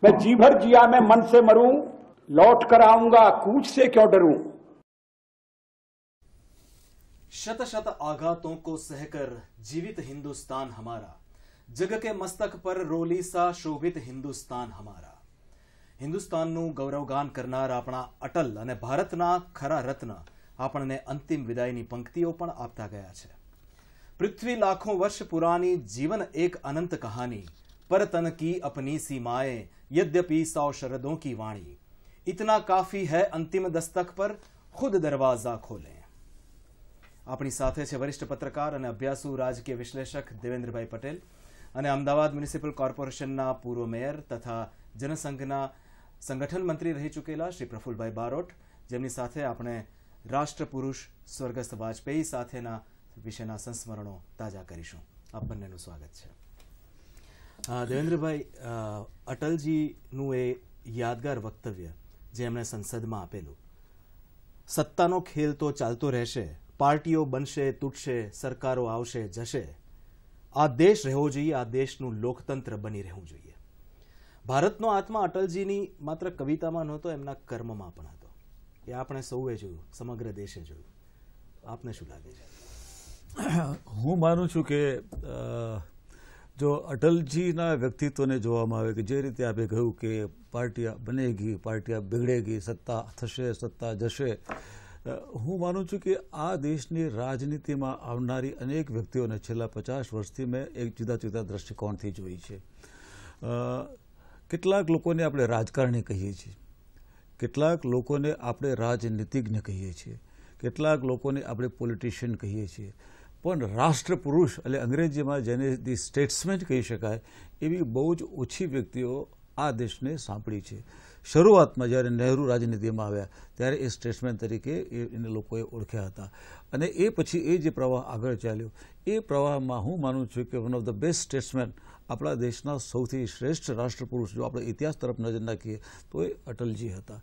मैं जी भर जिया मैं मन से मरूं, लौट कर आऊंगा कूच से क्यों डरूं। शत शत आघातों को सहकर जीवित हिंदुस्तान हमारा, जग के मस्तक पर रोली सा शोभित हिंदुस्तान हमारा। હિન્દુસ્તાનનું ગૌરવગાન કરનાર આપણા અટલ અને ભારતના ખરા રત્ન આપણને અંતિમ વિદાયની પંક્તિઓ પણ આપતા ગયા છે। પૃથ્વી લાખોं वर्ष पुरानी, जीवन एक अनंत कहानी, पर तन की अपनी सीमाएं, यद्यपि 100 शरदों की वाणी, इतना काफी है अंतिम दस्तक पर, खुद दरवाजा खोलें। આપણી સાથે છે વરિષ્ઠ પત્રકાર અને અભ્યાસુ રાજકીય વિશ્લેષક દેવેન્દ્રભાઈ પટેલ અને અમદાવાદ મ્યુનિસિપલ કોર્પોરેશનના પૂર્વ મેયર તથા જનસંઘના સંગઠન મંત્રી રહી ચૂકેલા શ્રી પ્રફુલભાઈ બારોટ, જેમની સાથે આપણે રાષ્ટ્રપુરુષ સ્વર્ગસ્થ વાજપેયી સાથેના વિશેના સંસ્મરણો તાજા કરીશું। આપ બંનેનું સ્વાગત છે। દેવેન્દ્રભાઈ, અટલજીનું એ યાદગાર વક્તવ્ય જે એમણે સંસદમાં આપેલું, સત્તાનો ખેલ તો ચાલતો રહેશે, પાર્ટીઓ બનશે તૂટશે, સરકારો આવશે જશે, આ દેશ રહેવો જોઈએ, આ દેશનું લોકતંત્ર બની રહેવું જોઈએ। ભારતનો આત્મા અટલજીની માત્ર કવિતામાં નહોતો, એમના કર્મમાં પણ હતો। એ આપણે સૌએ જોયું, સમગ્ર દેશે જોયું। આપને શું લાગે છે? હું માનું છું કે જો અટલજીના વ્યક્તિત્વને જોવામાં આવે કે જે રીતે આપે કહ્યું કે પાર્ટી બનેગી, પાર્ટી બિગડેગી, સત્તા થશે, સત્તા જશે, હું માનું છું કે આ દેશની રાજનીતિમાં આવનારી અનેક વ્યક્તિઓને છેલ્લા 50 વર્ષથી મેં એક જુદા જુદા દ્રષ્ટિકોણથી જોઈ છે। કેટલાક લોકોને આપણે રાજકારણી કહીએ છીએ, કેટલાક લોકોને આપણે રાજનીતિજ્ઞ કહીએ છીએ, કેટલાક લોકોને આપણે પોલિટિશિયન કહીએ છીએ, પણ રાષ્ટ્રપુરુષ એટલે અંગ્રેજીમાં જેને ધી સ્ટેટ્સમેન કહી શકાય એવી બહુ જ ઓછી વ્યક્તિઓ આ દેશને સાંપડી છે। શરૂઆતમાં જ્યારે નહેરુ રાજનીતિમાં આવ્યા ત્યારે એ સ્ટેટ્સમેન તરીકે એને લોકોએ ઓળખ્યા હતા અને એ પછી એ જે પ્રવાહ આગળ ચાલ્યો એ પ્રવાહમાં હું માનું છું કે વન ઓફ ધ બેસ્ટ સ્ટેટ્સમેન આપણા દેશના સૌથી શ્રેષ્ઠ રાષ્ટ્રપુરુષ જો આપણે ઇતિહાસ તરફ નજર નાખીએ તો એ અટલજી હતા।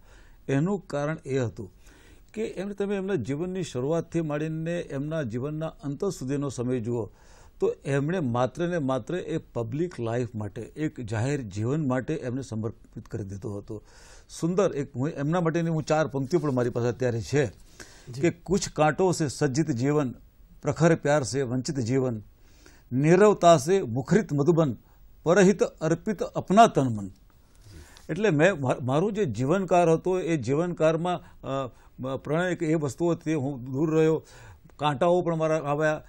એનું કારણ એ હતું કે તમે એમના જીવનની શરૂઆતથી માંડીને એમના જીવનના અંત સુધીનો સમય જુઓ તો એમણે માત્ર ને માત્ર એ પબ્લિક લાઈફ માટે, એક જાહેર જીવન માટે એમને સમર્પિત કરી દીધો હતો। સુંદર એક એમના માટેની હું 4 પંક્તિઓ પણ મારી પાસે અત્યારે છે કે કુછ કાંટો સે સજ્જિત જીવન, પ્રખર પ્યાર સે વંચિત જીવન, નીરવતા સે મુખરિત મધુબન, પરહિત અર્પિત અપના તન મન। એટલે મેં મારું જે જીવનકાળ હતો એ જીવનકાળમાં પ્રણય એ વસ્તુઓથી હું દૂર રહ્યો, કાંટાઓ પણ મારા આવ્યા,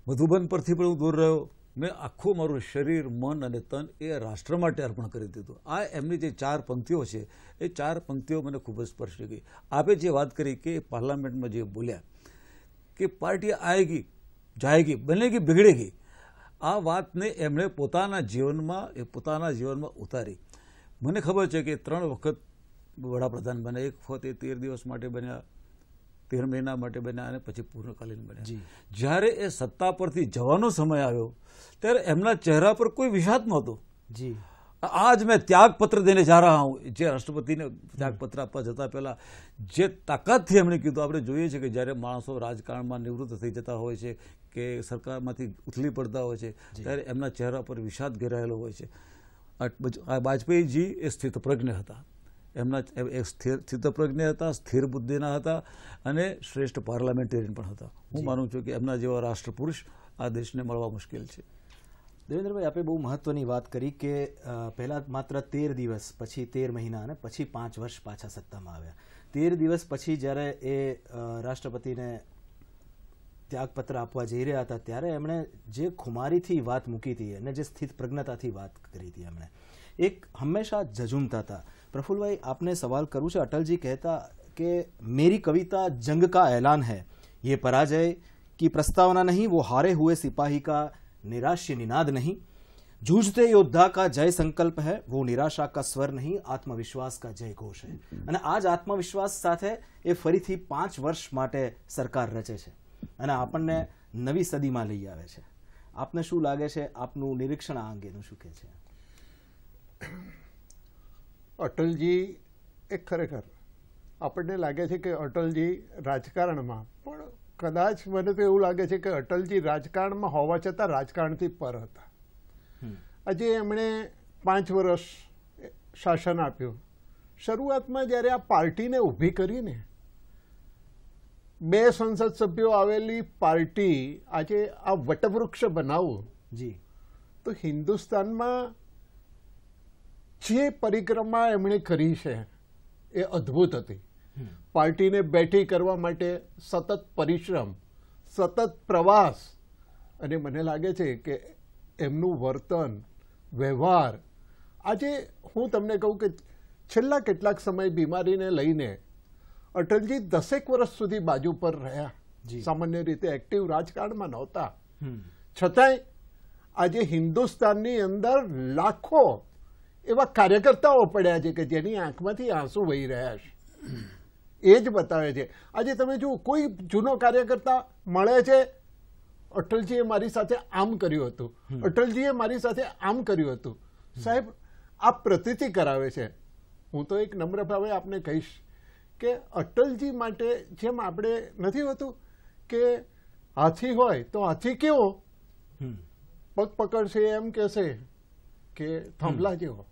મધુબન પરથી પણ હું દૂર રહ્યો, મેં આખું મારું શરીર, મન અને તન એ રાષ્ટ્ર માટે અર્પણ કરી દીધું। આ એમની જે 4 પંક્તિઓ છે એ 4 પંક્તિઓ મને ખૂબ જ સ્પર્શી ગઈ। આપે જે વાત કરી કે પાર્લામેન્ટમાં જે બોલ્યા કે પાર્ટી આએગી જાએગી, બનેગી બિગડેગી, આ વાતને એમણે પોતાના જીવનમાં ઉતારી। મને ખબર છે કે 3 વખત વડાપ્રધાન બન્યા, એક વખત એ 13 દિવસ માટે બન્યા, 13 મહિના માટે બન્યા અને પછી પૂર્ણકાલીન બન્યા। જ્યારે એ સત્તા પરથી જવાનો સમય આવ્યો ત્યારે એમના ચહેરા પર કોઈ વિષાદ નહોતો। आज मैं त्याग पत्र देने जा रहा हूं, જે રાષ્ટ્રપતિને ત્યાગ પત્ર આપવા જતા પહેલા જે તાકાતથી એમણે કીધું, આપણે જોઈએ છીએ કે જ્યારે માણસો રાજકારણમાં નિવૃત્ત થઈ જતા હોય છે કે સરકારમાંથી ઉથલી પડતા હોય છે ત્યારે એમના ચહેરા પર વિષાદ ઘેરાયેલો હોય છે। વાજપેયીજી એ સ્થિતપ્રજ્ઞ હતા, એમના એક સ્થિતપ્રજ્ઞ હતા, સ્થિર બુદ્ધિના હતા અને શ્રેષ્ઠ પાર્લામેન્ટેરિયન પણ હતા। હું માનું છું કે એમના જેવા રાષ્ટ્રપુરુષ આ દેશને મળવા મુશ્કેલ છે। દેવેન્દ્રભાઈ, આપે બહુ મહત્વની વાત કરી કે પહેલા માત્ર 13 દિવસ, પછી 13 મહિના અને પછી 5 વર્ષ પાછા સત્તામાં આવ્યા। 13 દિવસ પછી જ્યારે એ રાષ્ટ્રપતિને ત્યાગપત્ર આપવા જઈ રહ્યા હતા ત્યારે એમણે જે ખુમારીથી વાત મૂકી હતી અને જે સ્થિત પ્રજ્ઞતાથી વાત કરી હતી એમણે એક હંમેશા ઝઝૂમતા હતા। प्रफुल्ल भाई, आपने सवाल करूँ से अटल जी कहता कि मेरी कविता जंग का ऐलान है, ये पराजय की प्रस्तावना नहीं, वो हारे हुए सिपाही का निराश्य निनाद नहीं, जूझते योद्धा का जय संकल्प है, वो निराशा का स्वर नहीं, आत्मविश्वास का जय घोष है। અને આજ આત્મવિશ્વાસ સાથે એ ફરીથી 5 વર્ષ માટે સરકાર રચે છે અને આપણને નવી સદીમાં લઈ આવે છે। આપને શું લાગે છે, આપનું નિરીક્ષણ આ અંગેનું શું કહે છે? અટલજી એક ખરેખર આપણને લાગે છે કે અટલજી રાજકારણમાં પણ કદાચ મને તો એવું લાગે છે કે અટલજી રાજકારણમાં હોવા છતાં રાજકારણથી પર હતા। આજે એમણે 5 વર્ષ શાસન આપ્યું. શરૂઆતમાં જ્યારે આ પાર્ટીને ઊભી કરીને 2 સંસદ સભ્યો આવેલી પાર્ટી આજે આ વટવૃક્ષ બનાવવું, જી, તો હિન્દુસ્તાનમાં જે પરિક્રમા એમણે કરી છે એ અદ્ભુત હતી. પાર્ટીને બેઠી કરવા માટે સતત પરિશ્રમ, સતત પ્રવાસ, અને મને લાગે છે કે એમનું વર્તન, વ્યવહાર, આજે હું તમને કહું કે છેલ્લા કેટલાક સમય બીમારીને લઈને અટલજી 10 વર્ષ સુધી બાજુ પર રહ્યા. સામાન્ય રીતે એક્ટિવ રાજકારણમાં નહોતા, છતાંય આજે હિન્દુસ્તાનની અંદર લાખો એવા કાર્યકર્તાઓ પડ્યા છે કે જેની આંખમાંથી આંસુ વહી રહ્યા છે. એ જ બતાવે છે. આજે તમે જુઓ, કોઈ જૂનો કાર્યકર્તા મળે છે, અટલજીએ મારી સાથે આમ કર્યું હતું, અટલજીએ મારી સાથે આમ કર્યું હતું. સાહેબ, આ પ્રતીતિ કરાવે છે. હું તો એક નમ્ર ભાવે આપને કહીશ કે અટલજી માટે જેમ આપણે નથી હોતું કે હાથી હોય તો હાથી કેવો, પગ પકડશે એમ કહેશે કે થાંભલા જેવો,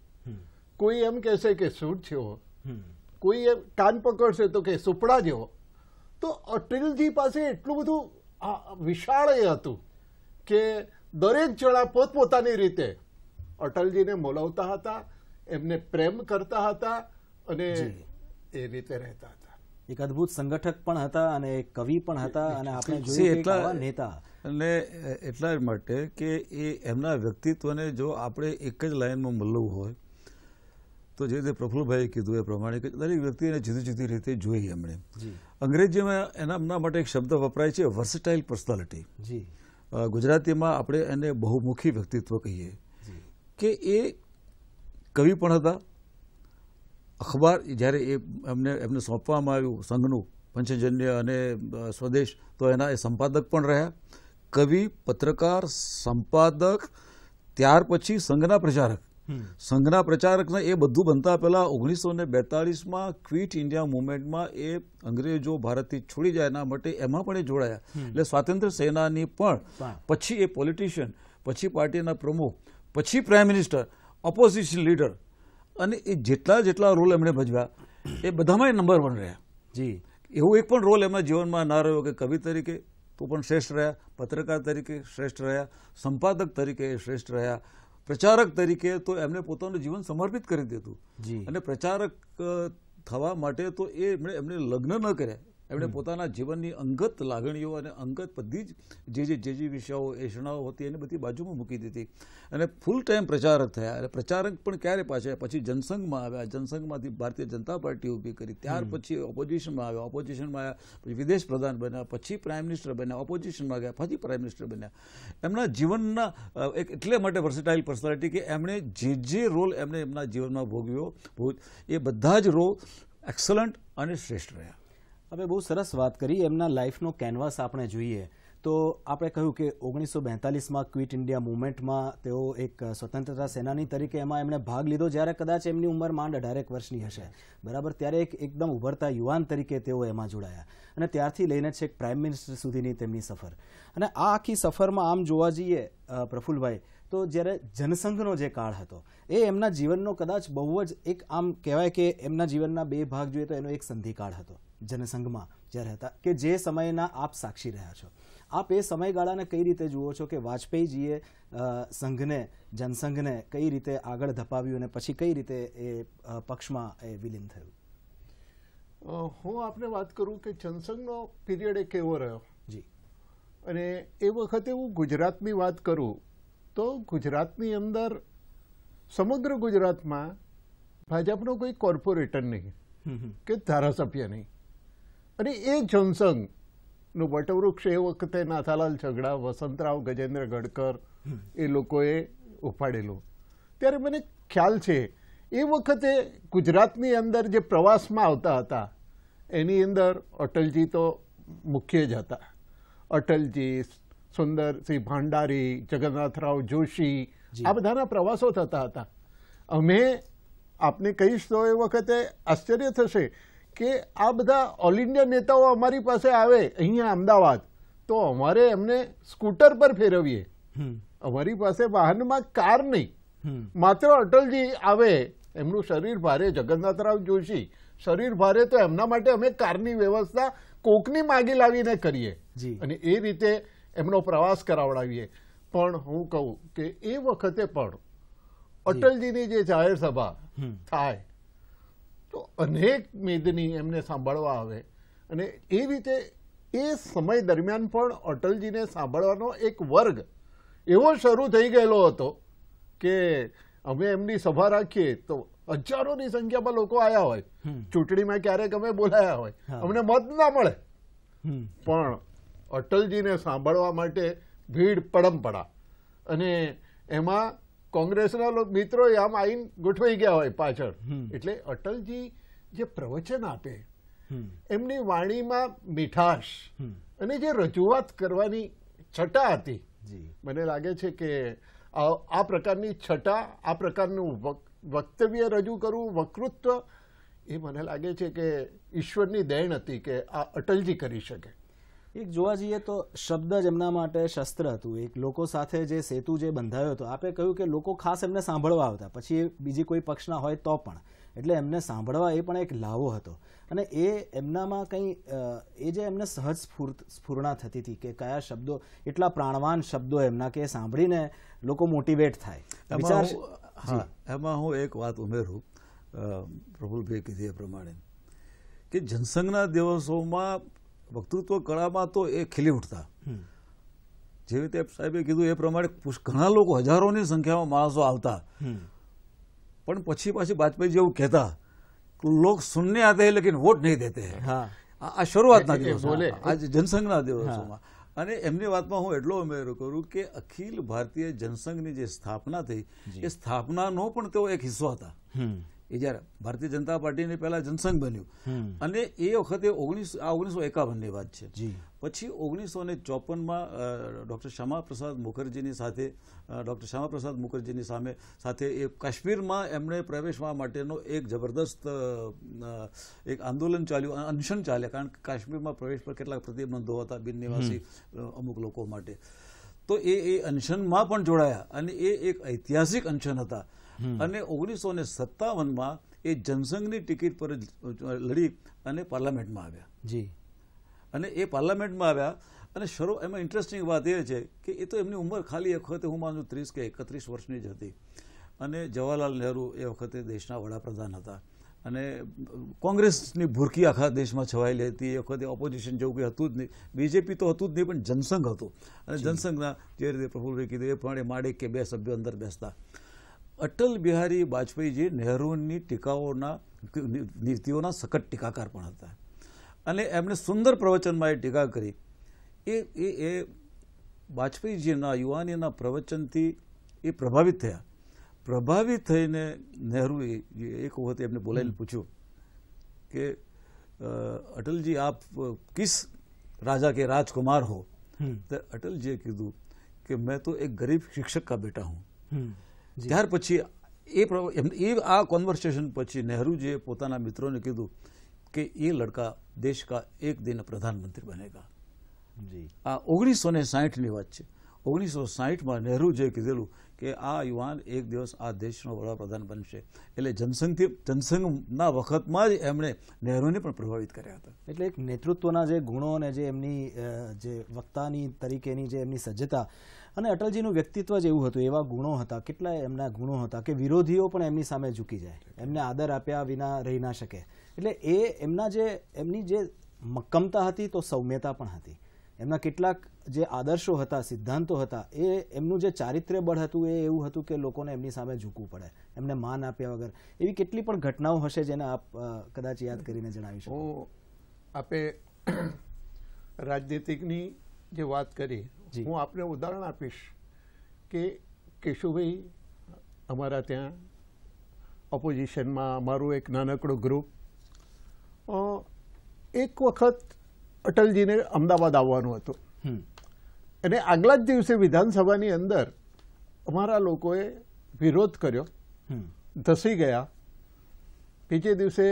કોઈ એમ કહેશે કે સૂટ જેવો, કોઈ એમ કાન પકડશે તો કે સુપડા જેવો. તો અટલજી પાસે એટલું બધું વિશાળ એ હતું કે દરેક જણા પોતપોતાની રીતે અટલજીને મોલવતા હતા, એમને પ્રેમ કરતા હતા અને એ રીતે રહેતા હતા. એક અદ્ભુત સંગઠક પણ હતા અને એક કવિ પણ હતા, અને આપણે જોયું કે આવા નેતા. અને એટલા જ માટે કે એ એમના વ્યક્તિત્વને જો આપણે એક જ લાઈનમાં મલવું હોય તો જે રીતે પ્રફુલ્લભાઈએ કીધું એ પ્રમાણે કે દરેક વ્યક્તિને જુદી જુદી રીતે જોઈએ. એમણે અંગ્રેજીમાં એમના માટે એક શબ્દ વપરાય છે, વર્સટાઇલ પર્સનાલિટી. ગુજરાતીમાં આપણે એને બહુમુખી વ્યક્તિત્વ કહીએ. કે એ કવિ પણ હતા. અખબાર જ્યારે એમને સોંપવામાં આવ્યું સંઘનું પંચજન્ય અને સ્વદેશ, તો એના એ સંપાદક પણ રહ્યા. કવિ, પત્રકાર, સંપાદક, ત્યાર પછી સંઘના પ્રચારક. સંઘના પ્રચારકને એ બધું બનતા પહેલા 1942માં ક્વિટ ઇન્ડિયા મુવમેન્ટમાં એ અંગ્રેજો ભારતથી છોડી જાય એના માટે એમાં પણ એ જોડાયા. એટલે સ્વાતંત્ર્ય સેનાની પણ પછી એ પોલિટિશિયન, પછી પાર્ટીના પ્રમુખ, પછી પ્રાઇમ મિનિસ્ટર, ઓપોઝિશન લીડર, અને એ જેટલા રોલ એમણે ભજવ્યા એ બધામાં નંબર 1 રહ્યા. જી, એવો એક પણ રોલ એમના જીવનમાં ના રહ્યો કે કવિ તરીકે તો પણ શ્રેષ્ઠ રહ્યા, પત્રકાર તરીકે શ્રેષ્ઠ રહ્યા, સંપાદક તરીકે શ્રેષ્ઠ રહ્યા, પ્રચારક તરીકે તો એમણે પોતાનું જીવન સમર્પિત કરી દીધું. અને પ્રચારક થવા માટે તો એમણે લગ્ન ન કર્યા, એમણે પોતાના જીવનની અંગત લાગણીઓ અને અંગત બધી જ જે વિષયો એષણાઓ હતી એને બધી બાજુમાં મૂકી દીધી અને ફૂલ ટાઈમ પ્રચારક થયા. અને પ્રચારક પણ ક્યારે પાછા પછી જનસંઘમાં આવ્યા, જનસંઘમાંથી ભારતીય જનતા પાર્ટી ઊભી કરી, ત્યાર પછી ઓપોઝિશનમાં આવ્યા, ઓપોઝિશનમાં આવ્યા પછી વિદેશ પ્રધાન બન્યા, પછી પ્રાઇમ મિનિસ્ટર બન્યા, ઓપોઝિશનમાં ગયા, પછી પ્રાઇમ મિનિસ્ટર બન્યા. એમના જીવનના એટલે માટે વર્સેટાઇલ પર્સનાલિટી કે એમણે જે રોલ એમણે એમના જીવનમાં ભોગવ્યો એ બધા જ રોલ એક્સલન્ટ અને શ્રેષ્ઠ રહ્યા. હવે બહુ સરસ વાત કરી. એમના લાઈફનો કેનવાસ આપણે જોઈએ તો આપણે કહ્યું કે 1942માં ક્વિટ ઇન્ડિયા મુવમેન્ટમાં તેઓ એક સ્વતંત્રતા સેનાની તરીકે એમાં એમણે ભાગ લીધો જ્યારે કદાચ એમની ઉંમર માંડ 18 વર્ષની હશે, બરાબર. ત્યારે એકદમ ઉભરતા યુવાન તરીકે તેઓ એમાં જોડાયા અને ત્યારથી લઈને છેક પ્રાઇમ મિનિસ્ટર સુધીની તેમની સફર. અને આ આખી સફરમાં આમ જોવા જઈએ પ્રફુલ્લભાઈ તો જ્યારે જનસંઘનો જે કાળ હતો એ એમના જીવનનો કદાચ બહુ જ એક આમ કહેવાય કે એમના જીવનના 2 ભાગ જોઈએ તો એનો એક સંધિકાળ હતો જનસંઘમાં જ્યારે હતા, કે જે સમયના આપ સાક્ષી રહ્યા છો. આપ એ સમયગાળાને કઈ રીતે જુઓ છો કે વાજપેયીજીએ સંઘને, જનસંઘને કઈ રીતે આગળ ધપાવ્યું અને પછી કઈ રીતે એ પક્ષમાં એ વિલીન થયું? હું આપને વાત કરું કે જનસંઘનો પીરિયડ એક એવો રહ્યો. જી. અને એ વખતે હું ગુજરાતની વાત કરું તો ગુજરાતની અંદર સમગ્ર ગુજરાતમાં ભાજપનો કોઈ કોર્પોરેટર નહીં કે ધારાસભ્ય નહીં. અને એ જનસંઘનું વટવૃક્ષ એ વખતે નાથાલાલ છગડા, વસંતરાવ ગજેન્દ્ર ગડકર એ લોકોએ ઉપાડેલું. ત્યારે મને ખ્યાલ છે એ વખતે ગુજરાતની અંદર જે પ્રવાસમાં આવતા હતા એની અંદર અટલજી તો મુખ્ય જ હતા. અટલજી, સુંદરસિંહ ભાંડારી, જગન્નાથરાવ જોશી, આ બધાના પ્રવાસો થતા હતા. અમે આપને કહીશ તો એ વખતે આશ્ચર્ય થશે કે આ બધા ઓલ ઇન્ડિયા નેતાઓ અમારી પાસે આવે અહીંયા અમદાવાદ તો અમારે એમને સ્કૂટર પર ફેરવીએ. અમારી પાસે વાહનમાં કાર નહીં, માત્ર અટલજી આવે એમનું શરીર ભારે, જગન્નાથરાવ જોશી શરીર ભારે, તો એમના માટે અમે કારની વ્યવસ્થા કોકની માગી લાવીને કરીએ અને એ રીતે એમનો પ્રવાસ કરાવડાવીએ. પણ હું કહું કે એ વખતે પણ અટલજીની જે જાહેર સભા થાય તો અનેક મેદની એમને સાંભળવા આવે અને એ રીતે એ સમય દરમિયાન પણ અટલજીને સાંભળવાનો એક વર્ગ એવો શરૂ થઈ ગયેલો હતો કે અમે એમની સભા રાખીએ તો હજારોની સંખ્યામાં લોકો આવ્યા હોય. ચૂંટણીમાં ક્યારેક અમે બોલાયા હોય, અમને મત ના મળે, પણ અટલજીને સાંભળવા માટે ભીડ પડમપડા અને એમાં કોંગ્રેસના મિત્રો આમ આવીને ગોઠવાઈ ગયા હોય પાછળ. એટલે અટલજી જે પ્રવચન આપે, એમની વાણીમાં મીઠાશ અને જે રજૂઆત કરવાની છટા હતી, મને લાગે છે કે આ પ્રકારની છટા, આ પ્રકારનું વક્તવ્ય રજૂ કરવું, વક્તૃત્વ, એ મને લાગે છે કે ઈશ્વરની દેણ હતી કે આ અટલજી કરી શકે. એક જોવા જઈએ તો શબ્દ જ એમના માટે શસ્ત્ર હતું. એક લોકો સાથે જે સેતુ જે બંધાયો હતો, આપે કહ્યું કે લોકો ખાસ એમને સાંભળવા આવતા, પછી બીજી કોઈ પક્ષના હોય તો પણ, એટલે એમને સાંભળવા એ પણ એક લાવો હતો. અને એ એમનામાં કંઈ એ જે એમને સહજ સ્ફૂર્ણા થતી હતી કે કયા શબ્દો, એટલા પ્રાણવાન શબ્દો એમના કે સાંભળીને લોકો મોટિવેટ થાય. એમાં હું એક વાત ઉમેરું, પ્રફુલભાઈ કીધી એ પ્રમાણે કે જનસંઘના દિવસોમાં વક્તૃત્વ કળામાં તો એ ખીલી ઉઠતા. જેવી રીતે સાહેબે કીધું એ પ્રમાણે ઘણા લોકો, હજારોની સંખ્યામાં માણસો આવતા, પણ પછી પાછી વાજપેયી જેવું કહેતા, લોક સુનને આતે હૈ લેકિન વોટ નહીં દેતે હૈ. આ શરૂઆતના દિવસો, આજે જનસંઘના દિવસોમાં. અને એમની વાતમાં હું એટલો ઉમેરો કરું કે અખિલ ભારતીય જનસંઘની જે સ્થાપના થઈ, એ સ્થાપનાનો પણ તેઓ એક હિસ્સો હતા. એ જયારે ભારતીય જનતા પાર્ટીની પહેલા જનસંઘ બન્યું અને એ વખતે 1951ની વાત છે. પછી 1954માં ડોક્ટર શ્યામાપ્રસાદ મુખર્જીની સાથે એ કાશ્મીરમાં એમણે પ્રવેશવા માટેનો એક જબરદસ્ત એક આંદોલન ચાલ્યું, અનશન ચાલ્યા, કારણ કે કાશ્મીરમાં પ્રવેશ પર કેટલાક પ્રતિબંધો હતા બિન નિવાસી અમુક લોકો માટે. તો એ અનશનમાં પણ જોડાયા અને એ એક ઐતિહાસિક અનશન હતા. અને 1957માં એ જનસંઘની ટિકિટ પર લડી અને પાર્લામેન્ટમાં આવ્યા. અને એ પાર્લામેન્ટમાં આવ્યા અને એમાં ઇન્ટરેસ્ટિંગ વાત એ છે કે એ તો એમની ઉંમર ખાલી એક વખતે હું માનું 30 કે 31 વર્ષની જ હતી. અને જવાહરલાલ નહેરુ એ વખતે દેશના વડાપ્રધાન હતા અને કોંગ્રેસની ભૂરકી આખા દેશમાં છવાયેલી હતી. એ વખતે ઓપોઝિશન જેવું કંઈ હતું જ નહીં, બીજેપી તો હતું જ નહીં, પણ જનસંઘ હતું. અને જનસંઘના જે રીતે પ્રફુલભાઈ કીધું એ પ્રમાણે માડે કે 2 સભ્યો અંદર બેસતા. અટલ બિહારી વાજપેયીજી નહેરુની ટીકાઓના નીતિઓના સખત ટીકાકાર પણ હતા અને એમણે સુંદર પ્રવચનમાં એ ટીકા કરી. એ વાજપેયીજીના યુવાનીના પ્રવચનથી એ પ્રભાવિત થયા. પ્રભાવિત થઈને નહેરુએ એક વખત એમને બોલાવીને પૂછ્યું કે અટલજી આપ કિસ રાજા કે રાજકુમાર હો? તો અટલજીએ કીધું કે મેં તો એક ગરીબ શિક્ષક કા બેટા હું. ત્યાર પછી એ આ કોન્વર્સેશન પછી નહેરુજીએ પોતાના મિત્રોને કીધું કે એ લડકા દેશ કા એક દિન પ્રધાનમંત્રી બનેગા. આ 1960ની વાત છે. 1960માં નહેરુજીએ કીધેલું કે આ યુવાન એક દિવસ આ દેશનો વડાપ્રધાન બનશે. એટલે જનસંઘના વખતમાં જ એમણે નહેરુને પણ પ્રભાવિત કર્યા હતા. એટલે એક નેતૃત્વના જે ગુણો અને જે એમની જે વક્તાની તરીકેની જે એમની સજ્જતા અને અટલજીનું વ્યક્તિત્વ જ એવું હતું, એવા ગુણો હતા, કેટલાય એમના ગુણો હતા કે વિરોધીઓ પણ એમની સામે ઝૂકી જાય, એમને આદર આપ્યા વિના રહી ના શકે. એટલે એમની જે મક્કમતા હતી તો સૌમ્યતા પણ હતી. એમના કેટલાક જે આદર્શો હતા, સિદ્ધાંતો હતા, એ એમનું જે ચારિત્ર્ય બળ હતું એ એવું હતું કે લોકોને એમની સામે ઝૂકવું પડે, એમને માન આપ્યા વગર. એવી કેટલી પણ ઘટનાઓ હશે જેને આપ કદાચ યાદ કરીને જણાવી શકો. આપે રાજનીતિકની જે વાત કરી, હું આપને ઉદાહરણ આપીશ કે કેશુભાઈ અમારા ત્યાં ઓપોઝિશનમાં અમારું એક નાનકડું ગ્રુપ, એક વખત અટલજીને અમદાવાદ આવવાનું હતું અને આગલા જ દિવસે વિધાનસભાની અંદર અમારા લોકોએ વિરોધ કર્યો, ધસી ગયા. બીજે દિવસે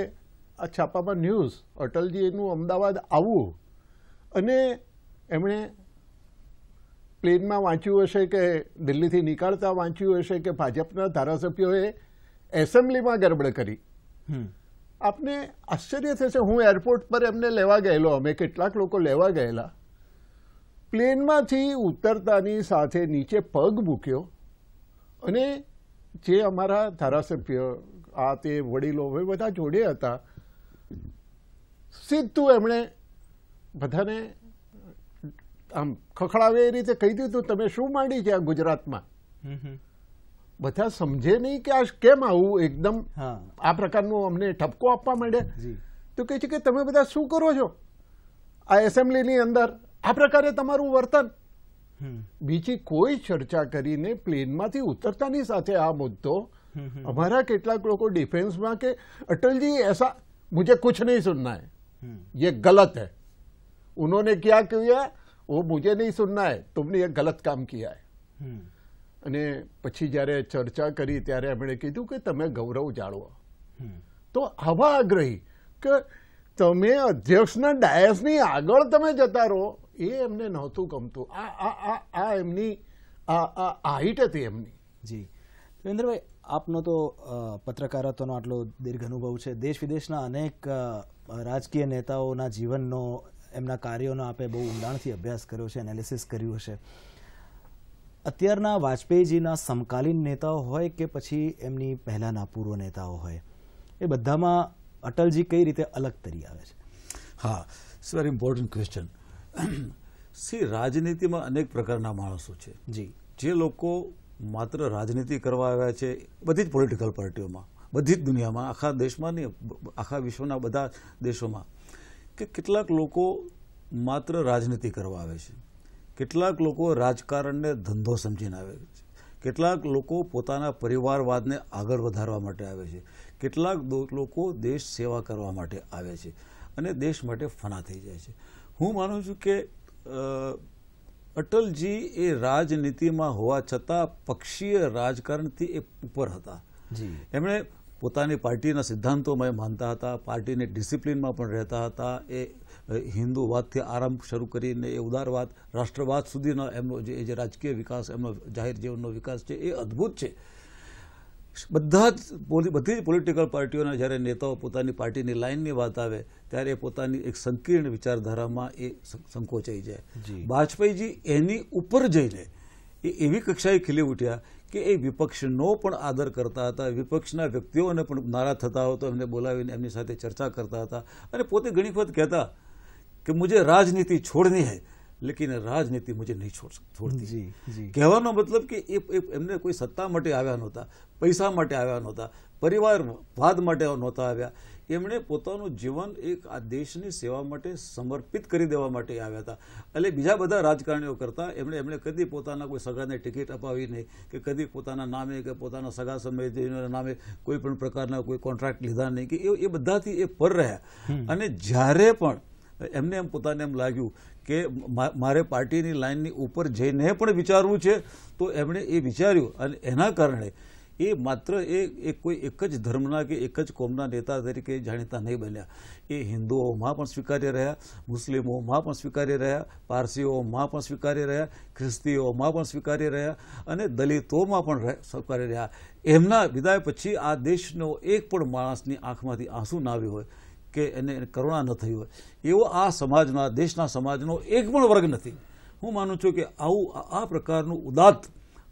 આ છાપામાં ન્યૂઝ, અટલજીનું અમદાવાદ આવવું, અને એમણે પ્લેનમાં વાંચ્યું હશે કે દિલ્હીથી નીકળતા વાંચ્યું હશે કે ભાજપના ધારાસભ્યોએ એસેમ્બલીમાં ગરબડ કરી. આપને આશ્ચર્ય થશે, હું એરપોર્ટ પર એમને લેવા ગયેલો, અમે કેટલાક લોકો લેવા ગયેલા. પ્લેનમાંથી ઉતરતાની સાથે નીચે પગ મૂક્યો અને જે અમારા ધારાસભ્ય આ તે વડીલો હવે બધા જોડે હતા, સીધું એમણે બધાને આમ ખખડાવે એ રીતે કહી દીધું, તમે શું માંડી છે આ ગુજરાતમાં? બધા સમજે નહીં કે આ કેમ આવું એકદમ આ પ્રકારનું અમને ઠપકો આપવા માંડ્યા. તો કહે છે કે તમે બધા શું કરો છો આ એસેમ્બલીની અંદર, આ પ્રકારે તમારું વર્તન. બીજી કોઈ ચર્ચા કરીને પ્લેનમાંથી ઉતરતાની સાથે આ મુદ્દો અમારા કેટલાક લોકો ડિફેન્સમાં કે અટલજી ऐसा मुझे कुछ नहीं सुनना है, ये गलत है, उन्होंने क्या किया वो मुझे नहीं सुनना है, तुमने ये गलत काम किया है. અને પછી જ્યારે ચર્ચા કરી ત્યારે એમણે કીધું કે તમે ગૌરવ જાળવો. તો આવા આગ્રહી કે તમે અધ્યક્ષના ડાયસની આગળ તમે જતા રહો, એ એમને નહોતું ગમતું. આ એમની આ હાઈટ હતી એમની. જી દેવેન્દ્રભાઈ, આપનો તો પત્રકારત્વનો આટલો દીર્ઘ અનુભવ છે. દેશ વિદેશના અનેક રાજકીય નેતાઓના જીવનનો, એમના કાર્યોનો આપે બહુ ઊંડાણથી અભ્યાસ કર્યો છે, એનાલિસિસ કર્યું હશે. અત્યારના વાજપેયીજીના સમકાલીન નેતાઓ હોય કે પછી એમની પહેલાના પૂર્વ નેતાઓ હોય, એ બધામાં અટલજી કઈ રીતે અલગ તરી આવે છે? હા, it's very important question. See, રાજનીતિમાં અનેક પ્રકારના માણસો છે. જી, જે લોકો માત્ર રાજનીતિ કરવા આવ્યા છે, બધી જ પોલિટિકલ પાર્ટીઓમાં, બધી જ દુનિયામાં, આખા દેશમાં નહીં, આખા વિશ્વના બધા દેશોમાં, કે કેટલાક લોકો માત્ર રાજનીતિ કરવા આવે છે, કેટલાક લોકો રાજકારણને ધંધો સમજીને આવે છે, કેટલાક લોકો પોતાના પરિવારવાદને આગળ વધારવા માટે આવે છે, કેટલાક લોકો દેશ સેવા કરવા માટે આવે છે અને દેશ માટે ફના થઈ જાય છે. હું માનું છું કે અટલજી એ રાજનીતિમાં હોવા છતાં પક્ષીય રાજકારણથી એ ઉપર હતા. એમણે પોતાની પાર્ટીના સિદ્ધાંતોમાં માનતા હતા, પાર્ટીની ડિસિપ્લિનમાં પણ રહેતા હતા. એ હિન્દુવાદથી આરંભ શરૂ કરીને એ ઉદારવાદ, રાષ્ટ્રવાદ સુધીનો એમનો જે રાજકીય વિકાસ, એમનો જાહેર જીવનનો વિકાસ છે, એ અદ્ભુત છે. બધી જ પોલિટિકલ પાર્ટીઓના જ્યારે નેતાઓ પોતાની પાર્ટીની લાઇનની વાત આવે ત્યારે એ પોતાની એક સંકીર્ણ વિચારધારામાં એ સંકોચાઈ જાય. વાજપેયીજી એની ઉપર જઈને એ એવી કક્ષાએ ખીલી ઉઠ્યા કે એ વિપક્ષનો પણ આદર કરતા હતા, વિપક્ષના વ્યક્તિઓને પણ નારાજ થતા હોય તો એમને બોલાવીને એમની સાથે ચર્ચા કરતા હતા અને પોતે ઘણી વખત કહેતા કે મુझे રાજનીતિ છોડની હૈ લેકિન રાજનીતિ મુझे નહીં છોડતી. કહેવાનો મતલબ કે એમને કોઈ સત્તા માટે આવ્યા નહોતા, પૈસા માટે આવ્યા નહોતા, પરિવારવાદ માટે નહોતા આવ્યા. એમણે પોતાનું જીવન એક આ દેશની સેવા માટે સમર્પિત કરી દેવા માટે આવ્યા હતા. એટલે બીજા બધા રાજકારણીઓ કરતા એમણે કદી પોતાના કોઈ સગાને ટિકિટ અપાવી નહીં, કે કદી પોતાના નામે કે પોતાના સગા સંબંધીઓના નામે કોઈ પણ પ્રકારના કોઈ કોન્ટ્રાક્ટ લીધા નહીં, કે એ બધાથી એ પર રહ્યા. અને જ્યારે પણ એમને એમ પોતાને એમ લાગ્યું કે મારે પાર્ટીની લાઇનની ઉપર જઈને પણ વિચારવું છે, તો એમણે એ વિચાર્યું અને એના કારણે એ માત્ર કોઈ એક જ ધર્મના કે એક જ કોમના નેતા તરીકે જાણીતા નહીં બન્યા. એ હિન્દુઓમાં પણ સ્વીકાર્ય રહ્યા, મુસ્લિમોમાં પણ સ્વીકાર્ય રહ્યા, પારસીઓમાં પણ સ્વીકાર્ય રહ્યા, ખ્રિસ્તીઓમાં પણ સ્વીકાર્ય રહ્યા અને દલિતોમાં પણ સ્વીકાર્ય રહ્યા. એમના વિદાય પછી આ દેશનો એક પણ માણસની આંખમાંથી આંસુ ના આવ્યું હોય કે એને કરુણા ન થઈ હોય એવો આ સમાજના, દેશના સમાજનો એક પણ વર્ગ નથી. હું માનું છું કે આવું આ પ્રકારનું ઉદાત્ત,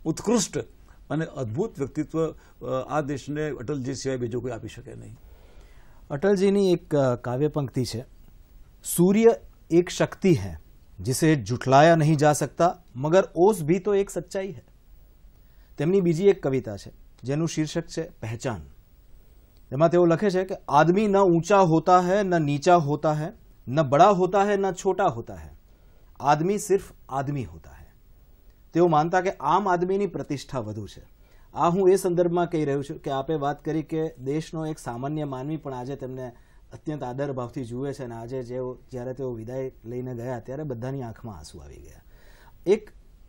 ઉત્કૃષ્ટ અને અદ્ભુત વ્યક્તિત્વ આ દેશને અટલજી સિવાય બીજું કોઈ આપી શકે નહીં. અટલજીની એક કાવ્ય પંક્તિ છે, सूर्य एक शक्ति है जिसे जुटलाया नहीं जा सकता मगर ओस भी तो एक सच्चाई है. તેમની બીજી એક કવિતા છે જેનું શીર્ષક છે પહેચાન. એમાં તેઓ લખે છે કે આદમી ન ઊંચા હોતા है न नीचा होता है न बड़ा होता है न छोटा होता है, आदमी सिर्फ आदमी होता है. તેઓ માનતા કે આમ આદમીની પ્રતિષ્ઠા વધુ છે. આ હું એ સંદર્ભમાં કહી રહ્યો છું કે આપે વાત કરી કે દેશનો એક સામાન્ય માનવી પણ આજે તેમને અત્યંત આદર ભાવથી જુએ છે અને આજે જ્યારે તેઓ વિદાય લઈને ગયા ત્યારે બધાની આંખમાં આંસુ આવી ગયા.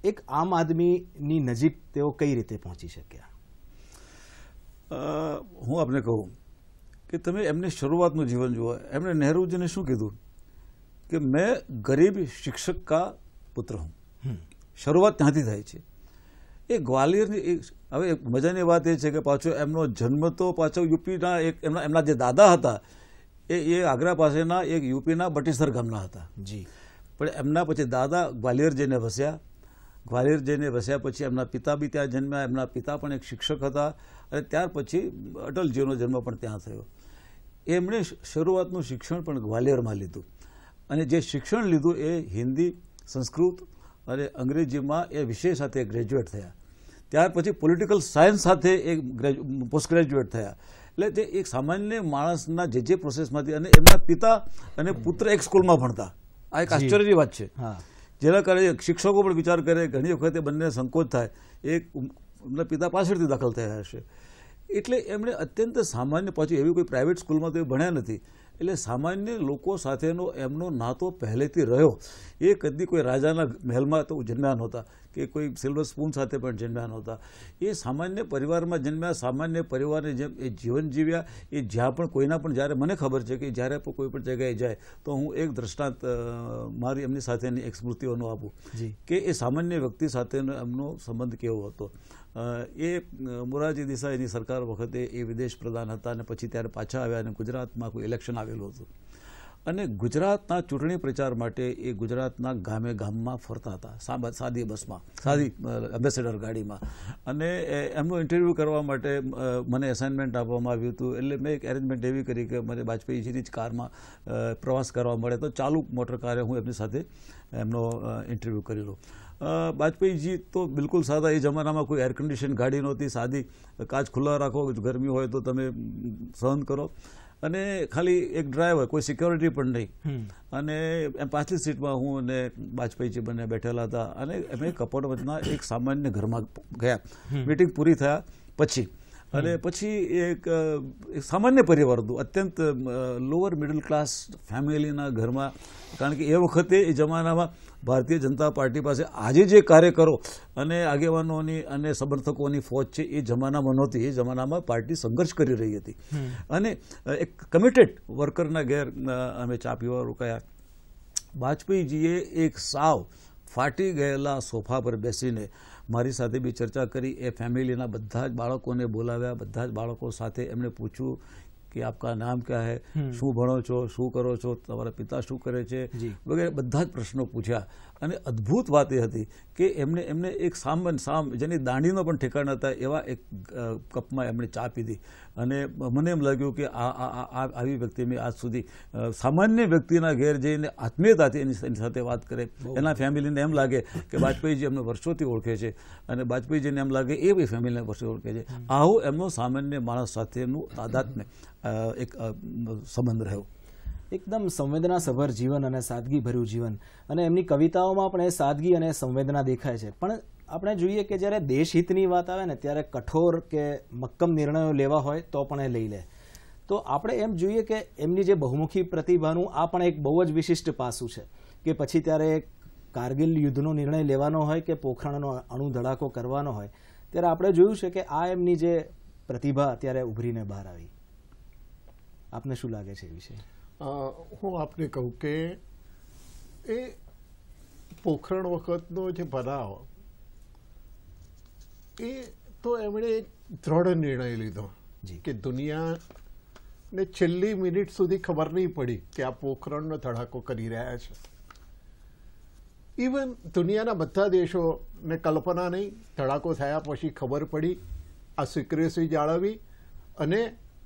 એક આમ આદમીની નજીક તેઓ કઈ રીતે પહોંચી શક્યા? હું આપને કહું કે તમે એમને શરૂઆતનું જીવન જુઓ. એમણે નહેરુજીને શું કીધું કે મેં ગરીબ શિક્ષક કા પુત્ર હું. શરૂઆત ત્યાંથી થાય છે. એ ગ્વાલિયરની હવે મજાની વાત એ છે કે પાછો એમનો જન્મ તો પાછો યુપીના એક એમના જે દાદા હતા એ આગ્રા પાસેના એક યુપીના બટીસર ગામના હતા જી. પણ એમના પછી દાદા ગ્વાલિયર જઈને વસ્યા. ગ્વાલિયર જઈને વસ્યા પછી એમના પિતા બી ત્યાં જન્મ્યા. એમના પિતા પણ એક શિક્ષક હતા અને ત્યાર પછી અટલજીનો જન્મ પણ ત્યાં થયો. એમણે શરૂઆતનું શિક્ષણ પણ ગ્વાલિયરમાં લીધું અને જે શિક્ષણ લીધું એ હિન્દી, સંસ્કૃત અને અંગ્રેજીમાં એ વિષય સાથે ગ્રેજ્યુએટ થયા. ત્યાર પછી પોલિટિકલ સાયન્સ સાથે એ પોસ્ટ ગ્રેજ્યુએટ થયા. એટલે તે એક સામાન્ય માણસના જે પ્રોસેસમાંથી અને એમના પિતા અને પુત્ર એક સ્કૂલમાં ભણતા. આ એક આશ્ચર્યની વાત છે, જેના કારણે શિક્ષકો પણ વિચાર કરે ઘણી વખતે બંને સંકોચ થાય એક એમના પિતા પાછળથી દાખલ થયા હશે. એટલે એમણે અત્યંત સામાન્ય, પાછું એવી કોઈ પ્રાઇવેટ સ્કૂલમાં તો એ ભણ્યા નથી, એટલે સામાન્ય લોકો સાથેનો એમનો નાતો પહેલેથી રહ્યો. એ કદી કોઈ રાજાના મહેલમાં તો જન્મ્યા નહોતા કે કોઈ સિલ્વર સ્પૂન સાથે પણ જન્મ્યા નહોતા. એ સામાન્ય પરિવારમાં જન્મ્યા, સામાન્ય પરિવારની જેમ એ જીવન જીવ્યા. એ જ્યાં પણ કોઈના પણ, જ્યારે મને ખબર છે કે જ્યારે પણ કોઈ પણ જગ્યાએ જાય તો હું એક દ્રષ્ટાંત મારી એમની સાથેની એક સ્મૃતિઓનો આપું કે એ સામાન્ય વ્યક્તિ સાથેનો એમનો સંબંધ કેવો હતો. એ મોરારજી દેસાઈની સરકાર વખતે એ વિદેશ પ્રધાન હતા અને પછી ત્યારે પાછા આવ્યા અને ગુજરાતમાં કોઈ ઇલેક્શન આવેલું હતું અને ગુજરાતના ચૂંટણી પ્રચાર માટે એ ગુજરાતના ગામે ગામમાં ફરતા હતા સાદી બસમાં, સાદી એમ્બેસેડર ગાડીમાં. અને એમનો ઇન્ટરવ્યૂ કરવા માટે મને એસાઇનમેન્ટ આપવામાં આવ્યું હતું. એટલે મેં એક એરેન્જમેન્ટ એવી કરી કે મને વાજપેયીજીની જ કારમાં પ્રવાસ કરવા મળે તો ચાલુ મોટર કારે હું એમની સાથે એમનો ઇન્ટરવ્યૂ કરી લઉં. વાજપેયીજી તો બિલકુલ સાદા. એ જમાનામાં કોઈ એર કન્ડિશન ગાડી નહોતી, સાદી, કાચ ખુલ્લા રાખો, ગરમી હોય તો તમે સહન કરો અને ખાલી એક ડ્રાઈવર, કોઈ સિક્યોરિટી પણ નહીં. અને એમ પાછલી સીટમાં હું અને વાજપેયીજી બંને બેઠેલા હતા અને અમે કપડ વચના એક સામાન્ય ઘરમાં ગયા મીટિંગ પૂરી થયા પછી. અને પછી એક સામાન્ય પરિવાર હતું, અત્યંત લોઅર મિડલ ક્લાસ ફેમિલીના ઘરમાં. કારણ કે એ વખતે એ જમાનામાં ભારતીય જનતા પાર્ટી પાસે આજે જે કાર્યકરો અને આગેવાનોની અને સમર્થકોની ફોજ છે એ જમાનામાં નહોતી. એ જમાનામાં પાર્ટી સંઘર્ષ કરી રહી હતી અને એક કમિટેડ વર્કરના ઘેર અમે ચા પીવા રોકાયા. વાજપેયીજીએ એક સાવ ફાટી ગયેલા સોફા પર બેસીને મારી સાથે બી ચર્ચા કરી. એ ફેમિલીના બધા જ બાળકોને બોલાવ્યા. બધા જ બાળકો સાથે એમણે પૂછ્યું કે આપકા નામ ક્યાં હૈ, શું ભણો છો, શું કરો છો, તમારા પિતા શું કરે છે વગેરે બધા જ પ્રશ્નો પૂછ્યા. અને અદ્ભુત વાત એ હતી કે એમને એક જેની દાંડીનો પણ ઠેકાણ હતા એવા એક કપમાં એમણે ચા પીધી. અને મને એમ લાગ્યું કે આવી વ્યક્તિ મેં આજ સુધી સામાન્ય વ્યક્તિના ઘેર જઈને આત્મીયતાથી એની સાથે વાત કરે. એના ફેમિલીને એમ લાગે કે વાજપેયીજી એમને વર્ષોથી ઓળખે છે અને વાજપેયીજીને એમ લાગે એ બી ફેમિલીને વર્ષો ઓળખે છે. આવું એમનો સામાન્ય માણસ સાથેનું તાદાત્મ્ય એક સંબંધ રહ્યો. એકદમ સંવેદનાસભર જીવન અને સાદગીભર્યું જીવન, અને એમની કવિતાઓમાં પણ એ સાદગી અને સંવેદના દેખાય છે. પણ આપણે જોઈએ કે જ્યારે દેશહિતની વાત આવે ને ત્યારે કઠોર કે મક્કમ નિર્ણયો લેવા હોય તો પણ એ લઈ લે. તો આપણે એમ જોઈએ કે એમની જે બહુમુખી પ્રતિભાનું આ પણ એક બહુ જ વિશિષ્ટ પાસું છે કે પછી ત્યારે કારગિલ યુદ્ધનો નિર્ણય લેવાનો હોય કે પોખરણનો અણુ ધડાકો કરવાનો હોય ત્યારે આપણે જોયું છે કે આ એમની જે પ્રતિભા અત્યારે ઉભરીને બહાર આવી. આપને શું લાગે છે એ વિશે? હું આપને કહું કે એ પોખરણ વખતનો જે બનાવ એ તો એમણે એક દ્રઢ નિર્ણય લીધો કે દુનિયાને છેલ્લી મિનિટ સુધી ખબર નહીં પડી કે આ પોખરણનો ધડાકો કરી રહ્યા છે. ઇવન દુનિયાના બધા દેશોને કલ્પના નહીં, ધડાકો થયા પછી ખબર પડી. આ સિક્રેસી જાળવી અને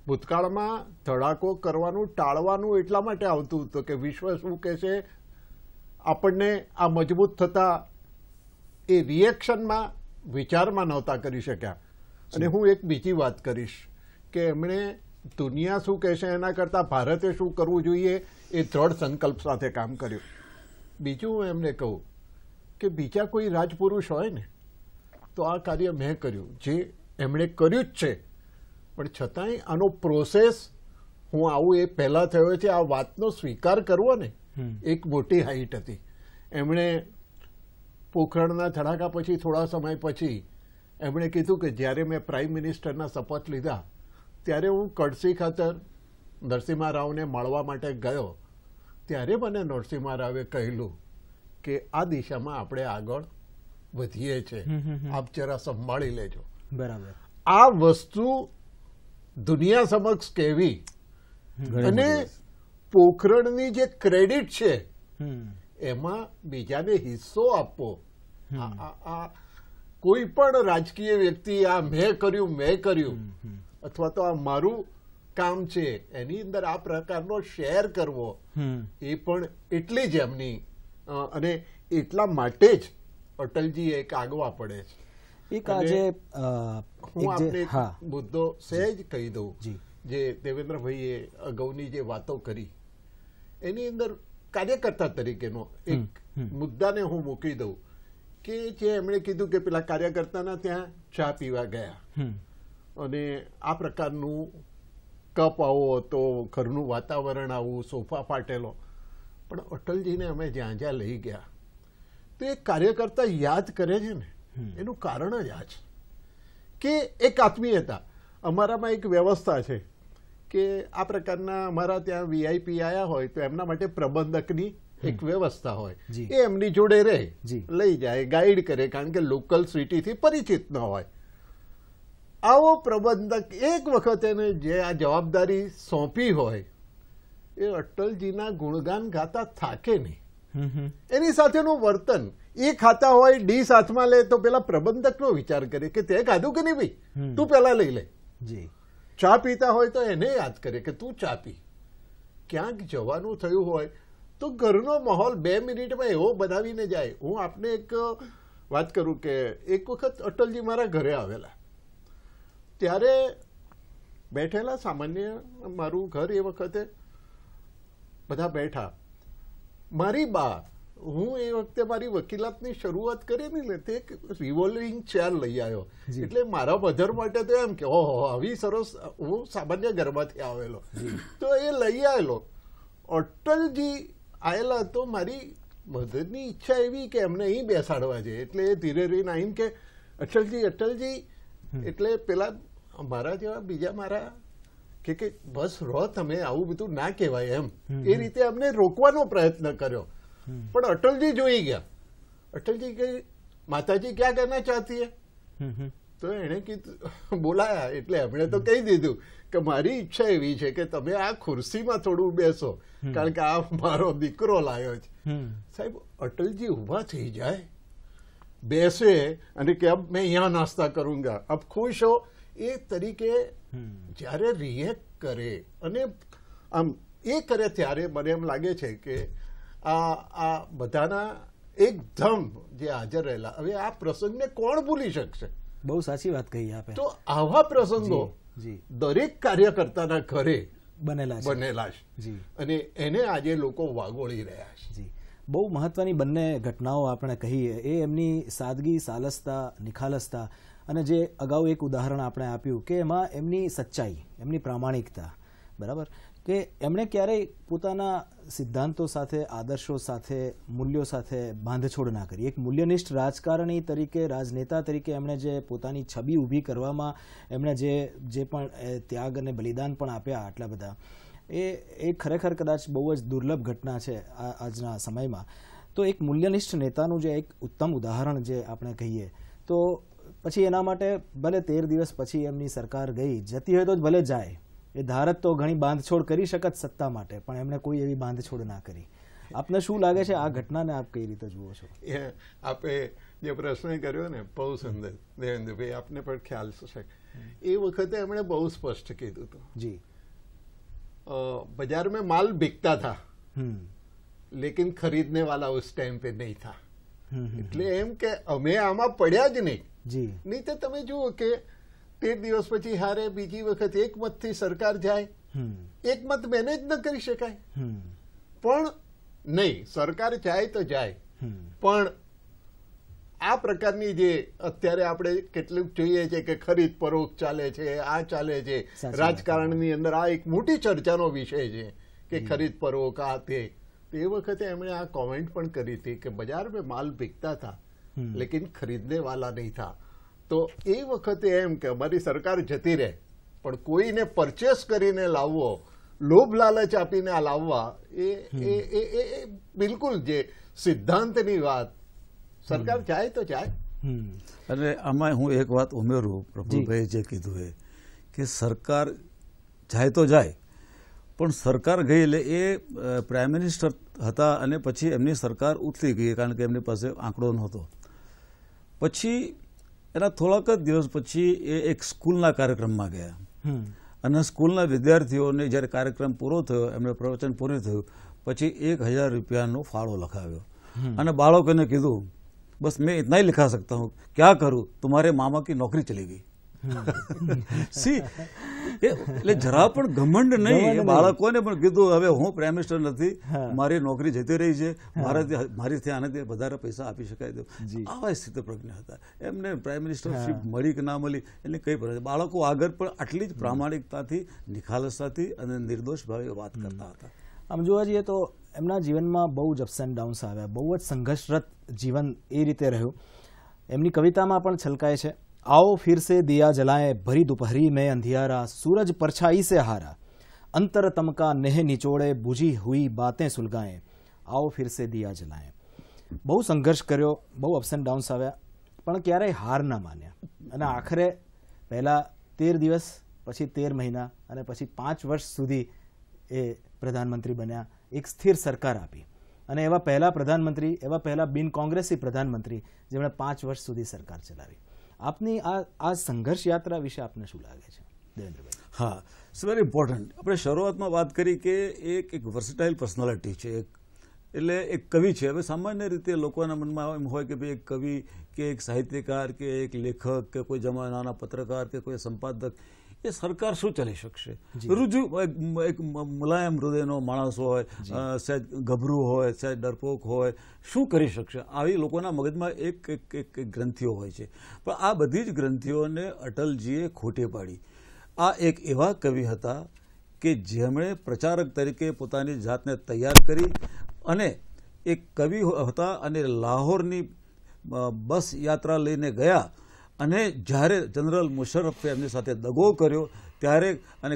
ભૂતકાળમાં ધડાકો કરવાનું ટાળવાનું એટલા માટે આવતું હતું કે વિશ્વ શું કહેશે, આપણને આ મજબૂત થતા એ રિએક્શનમાં વિચારમાં નહોતા કરી શક્યા. અને હું એક બીજી વાત કરીશ કે એમણે દુનિયા શું કહેશે એના કરતાં ભારતે શું કરવું જોઈએ એ દ્રઢ સંકલ્પ સાથે કામ કર્યું. બીજું હું એમને કહું કે બીજા કોઈ રાજપુરુષ હોય ને તો આ કાર્ય મેં કર્યું, જે એમણે કર્યું જ છે. પણ છતાંય આનો પ્રોસેસ હું આવું એ પહેલાં થયો છે આ વાતનો સ્વીકાર કરવો ને એક મોટી હાઈટ હતી. એમણે પોખરણના ધડાકા પછી થોડા સમય પછી એમણે કીધું કે જ્યારે મેં પ્રાઇમ મિનિસ્ટરના શપથ લીધા ત્યારે હું કડસી ખાતર નરસિમ્હા રાવને મળવા માટે ગયો. ત્યારે મને નરસિમ્હા રાવે કહેલું કે આ દિશામાં આપણે આગળ વધીએ છે, આપ જરા સંભાળી લેજો. બરાબર. આ વસ્તુ દુનિયા સમક્ષ કહેવી અને પોખરણની જે ક્રેડિટ છે એમાં બીજાને હિસ્સો આપવો, આ કોઈ પણ રાજકીય વ્યક્તિ આ મેં કર્યું અથવા તો આ મારું કામ છે એની અંદર આ પ્રકારનો શેર કરવો એ પણ એટલી જ એમની અને એટલા માટે જ અટલજી એક આગવા પડે છે. એક આજે હું આપને એક મુદ્દો સહેજ કહી દઉં, જે દેવેન્દ્રભાઈએ અગાઉની જે વાતો કરી એની અંદર કાર્યકર્તા તરીકેનો એક મુદ્દાને હું મૂકી દઉં કે જે એમણે કીધું કે પેલા કાર્યકર્તાના ત્યાં ચા પીવા ગયા અને આ પ્રકારનું કપ આવો હતો, ઘરનું વાતાવરણ આવું, સોફા ફાટેલો, પણ અટલજીને અમે જ્યાં જ્યાં લઈ ગયા તો એક કાર્યકર્તા યાદ કરે છે ને એનું કારણ જ આ છે કે એક આત્મીયતા. અમારામાં એક વ્યવસ્થા છે કે આ પ્રકારના અમારા ત્યાં વીઆઈપી આયા હોય તો એમના માટે પ્રબંધકની એક વ્યવસ્થા હોય, એ એમની જોડે રહે, લઈ જાય, ગાઈડ કરે, કારણ કે લોકલ સિટીથી પરિચિત ન હોય. આવો પ્રબંધક એક વખત એને જે આ જવાબદારી સોંપી હોય એ અટલજીના ગુણગાન ગાતા થાકે નહીં. એની સાથેનું વર્તન, એ ખાતા હોય, ડીશ હાથમાં લે તો પેલા પ્રબંધકનો વિચાર કરે કે તે ખાધું કે નહીં ભાઈ, તું પેલા લઈ લે. ચા પીતા હોય તો એને યાદ કરે કે તું ચા પી. ક્યાંક જવાનું થયું હોય તો ઘરનો માહોલ 2 મિનિટમાં એવો બનાવીને જાય. હું આપને એક વાત કરું કે એક વખત અટલજી મારા ઘરે આવેલા, ત્યારે બેઠેલા, સામાન્ય મારું ઘર એ વખતે બધા બેઠા. મારી બા, હું એ વખતે મારી વકીલાતની શરૂઆત કરી ને તે એક રિવોલ્વિંગ ચેર લઈ આવ્યો. એટલે મારા મધર માટે તો એમ કે ઓહો આવી સરસ, હું સામાન્ય ઘરમાંથી આવેલો તો એ લઈ આવેલો. અટલજી આવેલા તો મારી મધરની ઈચ્છા એવી કે એમને અહીં બેસાડવા છે. એટલે એ ધીરે ધીરે આવીને કે અટલજી, એટલે પેલા મારા જેવા બીજા મારા કે બસ રહો તમે, આવું બધું ના કહેવાય એમ, એ રીતે અમને રોકવાનો પ્રયત્ન કર્યો. પણ અટલજી જોઈ ગયા. અટલજી કે માતાજી ક્યાં કહેના ચાહતી હે? તો એને કીધું, બોલાયા એટલે એમણે તો કહી દીધું કે મારી ઈચ્છા એવી છે કે તમે આ ખુરશીમાં થોડું બેસો, કારણ કે આ મારો દીકરો લાવ્યો છે. સાહેબ, અટલજી ઉભા થઈ જાય, બેસે અને કે અબ મેં यहाँ नाश्ता करूंगा, अब खुश हो, એ તરીકે જ્યારે રિએક્ટ કરે અને આમ એ કરે ત્યારે મને એમ લાગે છે કે આ બધાના એકદમ જે હાજર રહેલા, હવે આ પ્રસંગને કોણ ભૂલી શકશે? બહુ સાચી વાત કહી આપે. તો આવા પ્રસંગો દરેક કાર્યકર્તાના ઘરે બનેલા છે અને એને આજે લોકો વાગોળી રહ્યા છે. બહુ મહત્વની બંને ઘટનાઓ આપણે કહીએ, એ એમની સાદગી, સાલસતા, નિખાલસતા, અને જે અગાઉ એક ઉદાહરણ આપણે આપ્યું કે એમાં એમની સચ્ચાઈ, એમની પ્રામાણિકતા, બરાબર, કે એમણે ક્યારેય પોતાના સિદ્ધાંતો સાથે, આદર્શો સાથે, મૂલ્યો સાથે બાંધછોડ ના કરી. એક મૂલ્યનિષ્ઠ રાજકારણી તરીકે, રાજનેતા તરીકે એમણે જે પોતાની છબી ઊભી કરવામાં એમણે જે પણ ત્યાગ અને બલિદાન પણ આપ્યા આટલા બધા, એ ખરેખર કદાચ બહુ જ દુર્લભ ઘટના છે આજના સમયમાં. તો એક મૂલ્યનિષ્ઠ નેતાનું જે એક ઉત્તમ ઉદાહરણ જે આપણે કહીએ, તો પછી એના માટે ભલે 13 દિવસ પછી એમની સરકાર ગઈ, જતી હોય તો જ ભલે જાય, એ ધારત તો ઘણી બાંધછોડ કરી શકત સત્તા માટે, પણ એમણે કોઈ એવી બાંધછોડ ના કરી. આપને શું લાગે છે આ ઘટનાને આપ કઈ રીતે જુઓ છો? આપે જે પ્રશ્ન કર્યો ને બહુ સુંદર દેવેન્દ્રભાઈ, આપને પણ ખ્યાલ છે એ વખતે એમણે બહુ સ્પષ્ટ કીધું હતું. જી, बाजार में माल बिकता था लेकिन खरीदने वाला उस टाइम पे नहीं था. એટલે એમ કે અમે આમાં પડ્યા જ નહીં. નહીં તો તમે જુઓ કે 13 દિવસ પછી હારે, બીજી વખત એકમતથી સરકાર જાય, એકમત મેનેજ ન કરી શકાય. પણ નહીં, સરકાર જાય તો જાય, પણ આ પ્રકારની જે અત્યારે આપણે કેટલુંક જોઈએ છે કે ખરીદ પરોખ ચાલે છે, આ ચાલે છે રાજકારણની અંદર, આ એક મોટી ચર્ચાનો વિષય છે કે ખરીદ પરોખ આ તે વખતે એમણે આ કોમેન્ટ પણ કરી હતી કે બજાર મેં માલ બિકતા था लेकिन खरीदने वाला नहीं था. તો એ વખતે એમ કે અમારી સરકાર જતી રહે પણ કોઈને પરચેસ કરીને લાવવો, લોભ લાલચ આપીને આ લાવવા, એ બિલકુલ જે સિદ્ધાંતની વાત સરકાર જાય તો જાય. અને આમાં હું એક વાત ઉમેરું, પ્રફુલભાઈ જે કીધું એ કે સરકાર જાય તો જાય, પણ સરકાર ગઈ એટલે એ પ્રાઇમ મિનિસ્ટર હતા અને પછી એમની સરકાર ઉથલી ગઈ કારણ કે એમની પાસે આંકડો નહોતો. પછી એના થોડાક જ દિવસ પછી એ એક સ્કૂલના કાર્યક્રમમાં ગયા અને સ્કૂલના વિદ્યાર્થીઓને જ્યારે કાર્યક્રમ પૂરો થયો, એમણે પ્રવચન પૂરું થયું પછી 1000 રૂપિયાનો ફાળો લખાવ્યો અને બાળકોને કીધું બસ मैं इतना ही लिखा सकता हूँ, क्या करूँ, तुम्हारे मामा की नौकरी चली गई. સી એટલે જરા પણ ઘમંડ નહીં, બાળકોને પણ કીધું હવે હું પ્રાઇમ મિનિસ્ટર નથી, મારી નોકરી જતી રહી છે, મારીથી આનાથી વધારે પૈસા આપી શકાય તો આવા સ્થિતિ પ્રજ્ઞ હતા. એમને પ્રાઇમ મિનિસ્ટરશીપ મળી કે ના મળી એટલે કઈ પણ બાળકો આગળ પણ આટલી જ પ્રામાણિકતાથી, નિખાલસતાથી અને નિર્દોષ ભાવે વાત કરતા હતા. આમ જોવા જઈએ તો એમના જીવનમાં બહુ જ અપ્સ એન્ડ ડાઉન્સ આવ્યા, બહુ જ સંઘર્ષરત જીવન એ રીતે રહ્યું. એમની કવિતામાં પણ છલકાય છે, आओ फिर से दिया जलाएं भरी दोपहरी में अंधियारा, सूरज परछाई से हारा, अंतर तमका नेह निचोड़े बुझी हुई बातें सुलगाएं, आओ फिर से दिया जलाएं. બહુ સંઘર્ષ કર્યો, બહુ અપ્સ એન્ડ ડાઉન્સ આવ્યા, પણ ક્યારેય હાર ના માન્યા અને આખરે પહેલા 13 દિવસ, પછી 13 મહિના અને પછી 5 વર્ષ સુધી એ પ્રધાનમંત્રી બન્યા, એક સ્થિર સરકાર આપી અને એવા પહેલા પ્રધાનમંત્રી, એવા પહેલા બિન કોંગ્રેસી પ્રધાનમંત્રી જેમણે 5 વર્ષ સુધી સરકાર ચલાવી. આપની આ સંઘર્ષ યાત્રા વિશે આપને શું લાગે છે દેવેન્દ્રભાઈ? હા, ઇટ્સ વેરી ઇમ્પોર્ટન્ટ. આપણે શરૂઆતમાં વાત કરી કે એક વર્સટાઇલ પર્સનાલિટી છે, એટલે એક કવિ છે. હવે સામાન્ય રીતે લોકોના મનમાં એમ હોય કે ભાઈ એક કવિ કે એક સાહિત્યકાર કે એક લેખક કે કોઈ જમાનાના પત્રકાર કે કોઈ સંપાદક, એ સરકાર શું ચલાવી શકશે? રુજુ એક મુલાયમ હૃદયનો માણસ હોય, સહેજ ગભરું હોય, સહેજ ડરપોક હોય, શું કરી શકશે? આવી લોકોના મગજમાં એક ગ્રંથિઓ હોય છે. પણ આ બધી જ ગ્રંથિઓને અટલજીએ ખોટે પાડી. આ એક એવા કવિ હતા કે જેમણે પ્રચારક તરીકે પોતાની જાતને તૈયાર કરી અને એક કવિ હતા અને લાહોરની બસ યાત્રા લઈને ગયા અને જ્યારે જનરલ મુશર્રફે એમની સાથે દગો કર્યો ત્યારે અને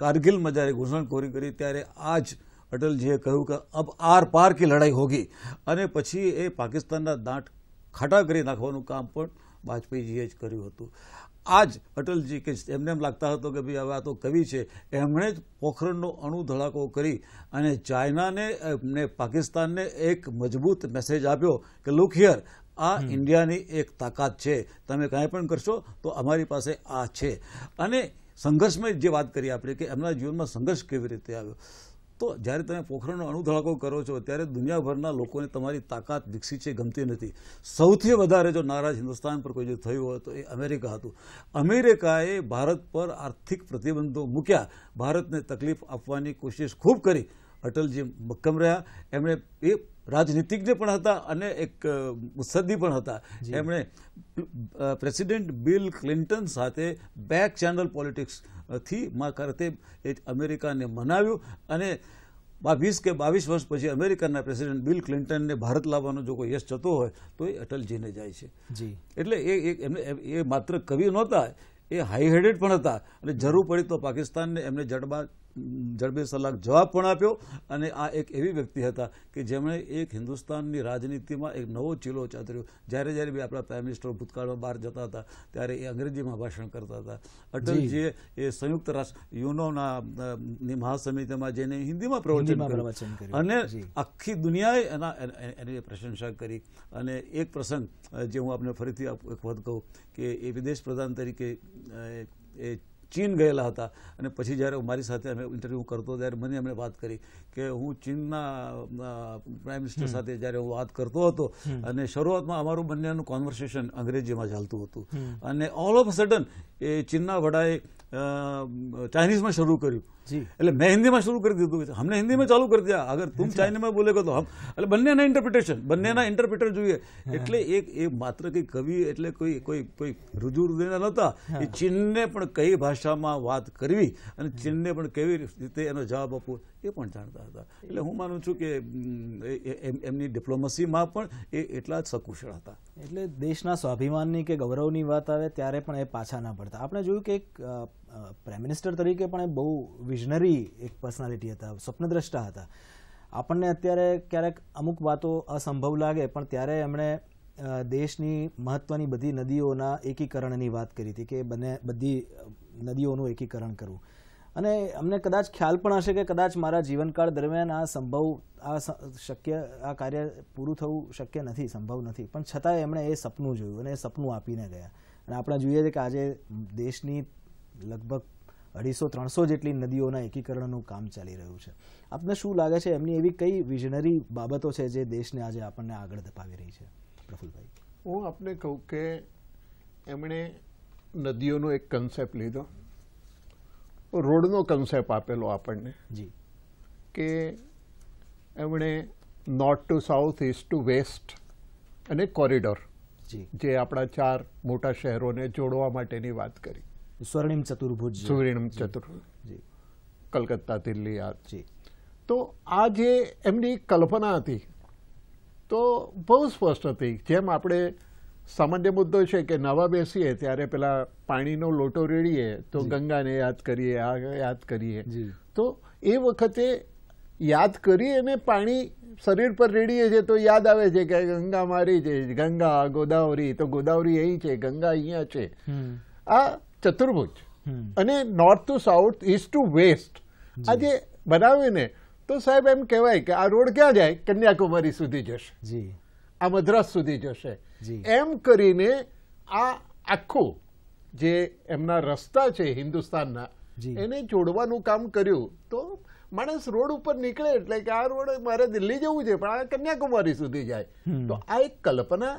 કારગિલમાં જ્યારે ઘૂસણખોરી કરી ત્યારે આ જ અટલજીએ કહ્યું કે અબ આર પાર કી લડાઈ હોગી, અને પછી એ પાકિસ્તાનના દાંત ખાટા કરી નાખવાનું કામ પણ વાજપેયીજીએ જ કર્યું હતું. આ જ અટલજી કે એમને એમ લાગતા હતો કે ભાઈ હવે આ તો કવિ છે, એમણે જ પોખરણનો અણુ ધડાકો કરી અને ચાઇનાને પાકિસ્તાનને એક મજબૂત મેસેજ આપ્યો કે લુક હિયર, આ ઇન્ડિયાની એક તાકાત છે, તમે કાંઈ પણ કરશો તો અમારી પાસે આ છે. અને સંઘર્ષમાં જે વાત કરી આપણે કે એમના જીવનમાં સંઘર્ષ કેવી રીતે આવ્યો, તો જ્યારે તમે પોખરણનો અણુ ધડાકો કરો છો ત્યારે દુનિયાભરના લોકોને તમારી તાકાત વિકસી છે ગમતી નથી. સૌથી વધારે જો નારાજ હિન્દુસ્તાન પર કોઈ જો થયું હોય તો એ અમેરિકા હતું. અમેરિકાએ ભારત પર આર્થિક પ્રતિબંધો મૂક્યા, ભારતને તકલીફ આપવાની કોશિશ ખૂબ કરી. અટલજી મક્કમ રહ્યા. એમણે એ રાજનીતિજ્ઞ પણ હતા અને એક મુત્સદ્દી પણ હતા. એમણે પ્રેસિડેન્ટ બિલ ક્લિન્ટન સાથે બેક ચેનલ પોલિટિક્સથી કરતે એ અમેરિકાને મનાવ્યું અને 20 કે 22 વર્ષ પછી અમેરિકાના પ્રેસિડેન્ટ બિલ ક્લિન્ટનને ભારત લાવવાનો જો કોઈ યશ જતો હોય તો એ અટલજીને જાય છે. એટલે એ માત્ર કવિ નહોતા, એ હાઈ હેડેડ પણ હતા અને જરૂર પડી તો પાકિસ્તાનને એમને જડબે સલાક જવાબ પણ આપ્યો. અને આ એક એવી વ્યક્તિ હતા કે જેમણે એક હિન્દુસ્તાનની રાજનીતિમાં એક નવો ચીલો ચાતર્યો. જ્યારે બી આપણા પ્રાઇમ મિનિસ્ટર ભૂતકાળમાં બહાર જતા હતા ત્યારે એ અંગ્રેજીમાં ભાષણ કરતા હતા. અટલજીએ એ સંયુક્ત રાષ્ટ્ર યુનોના મહાસમિતિમાં જઈને હિન્દીમાં પ્રવચન કર્યું અને આખી દુનિયાએ એની પ્રશંસા કરી. અને એક પ્રસંગ જે હું આપને ફરીથી એક વખત કહું કે એ વિદેશ પ્રધાન તરીકે એ ચીન ગયેલા હતા અને પછી જ્યારે મારી સાથે અમે ઇન્ટરવ્યૂ કરતો ત્યારે મને એમણે વાત કરી કે હું ચીનના પ્રાઇમ મિનિસ્ટર સાથે જ્યારે હું વાત કરતો હતો અને શરૂઆતમાં અમારું બંનેનું કોન્વર્સેશન અંગ્રેજીમાં ચાલતું હતું અને ઓલ ઓફ સડન એ ચીનના વડાએ ચાઇનીઝમાં શરૂ કર્યું. એટલે મેં હિન્દીમાં શરૂ કરી દીધું, हमने हिंदी में चालू कर दिया, अगर तुम चाइना में बोलेगा तो हम, એટલે બંનેના ઇન્ટરપ્રિટેશન, બંનેના ઇન્ટરપ્રિટર જોઈએ. એટલે એ માત્ર કંઈ કવિ એટલે કોઈ રુજુ હૃદયના નહોતા. એ ચીનને પણ કઈ ભાષામાં વાત કરવી અને ચીનને પણ કેવી રીતે એનો જવાબ આપવો એ પણ જાણતા હતા. એટલે હું માનું છું કે એમની ડિપ્લોમસીમાં પણ એ એટલા જ સકુશળ હતા. એટલે દેશના સ્વાભિમાનની કે ગૌરવની વાત આવે ત્યારે પણ એ પાછા ના પડતા. આપણે જોયું કે એક પ્રાઇમ મિનિસ્ટર તરીકે પણ એ બહુ વિઝનરી એક પર્સનાલિટી હતા, સ્વપ્નદ્રષ્ટા હતા. આપણને અત્યારે ક્યારેક અમુક વાતો અસંભવ લાગે પણ ત્યારે એમણે દેશની મહત્વની બધી નદીઓના એકીકરણની વાત કરી હતી કે બધી નદીઓનું એકીકરણ કરવું, અને અમને કદાચ ખ્યાલ પણ હશે કે કદાચ મારા જીવનકાળ દરમિયાન આ કાર્ય પૂરું થવું શક્ય નથી, સંભવ નથી, પણ છતાંય એમણે એ સપનું જોયું અને એ સપનું આપીને ગયા. અને આપણે જોઈએ છે કે આજે દેશની લગભગ 250-300 જેટલી નદીઓના એકીકરણનું કામ ચાલી રહ્યું છે. આપને શું લાગે છે એમની એવી કઈ વિઝનરી બાબતો છે જે દેશને આજે આપણને આગળ ધપાવી રહી છે? પ્રફુલભાઈ, હું આપને કહું કે એમણે નદીઓનો એક કન્સેપ્ટ લીધો, રોડનો કન્સેપ્ટ આપેલો આપણને જી, કે એમણે north to south, east to west અને કોરિડોર, જી, જે આપણા 4 મોટા શહેરોને જોડવા માટેની વાત કરી. સ્વર્ણિમ ચતુર્ભુજ, સ્વર્ણિમ ચતુર્ભુજ, જી, કલકત્તા, દિલ્હી, આ. જી, તો આ જે એમની કલ્પના હતી તો બહુ સ્પષ્ટ હતી. જેમ આપણે સામાન્ય મુદ્દો છે કે નવા બેસીએ ત્યારે પેલા પાણીનો લોટો રેડીએ તો ગંગાને યાદ કરીએ, આ યાદ કરીએ, તો એ વખતે યાદ કરી અને પાણી શરીર પર રેડીએ છે તો યાદ આવે છે કે ગંગા મારી છે, ગંગા, ગોદાવરી, તો ગોદાવરી અહીં છે, ગંગા અહીંયા છે. આ ચતુર્ભુજ અને north to south, east to west આ જે બનાવીને, તો સાહેબ એમ કહેવાય કે આ રોડ ક્યાં જાય? કન્યાકુમારી સુધી જશે, જી, આ મદ્રાસ સુધી જશે. જી. એમ કરીને આ આખું જે એમના રસ્તા છે હિન્દુસ્તાનના, જી, એને જોડવાનું કામ કર્યું. તો માણસ રોડ ઉપર નીકળે એટલે કે આ રોડ મારે દિલ્હી જવું છે પણ આ કન્યાકુમારી સુધી જાય. તો આ એક કલ્પના,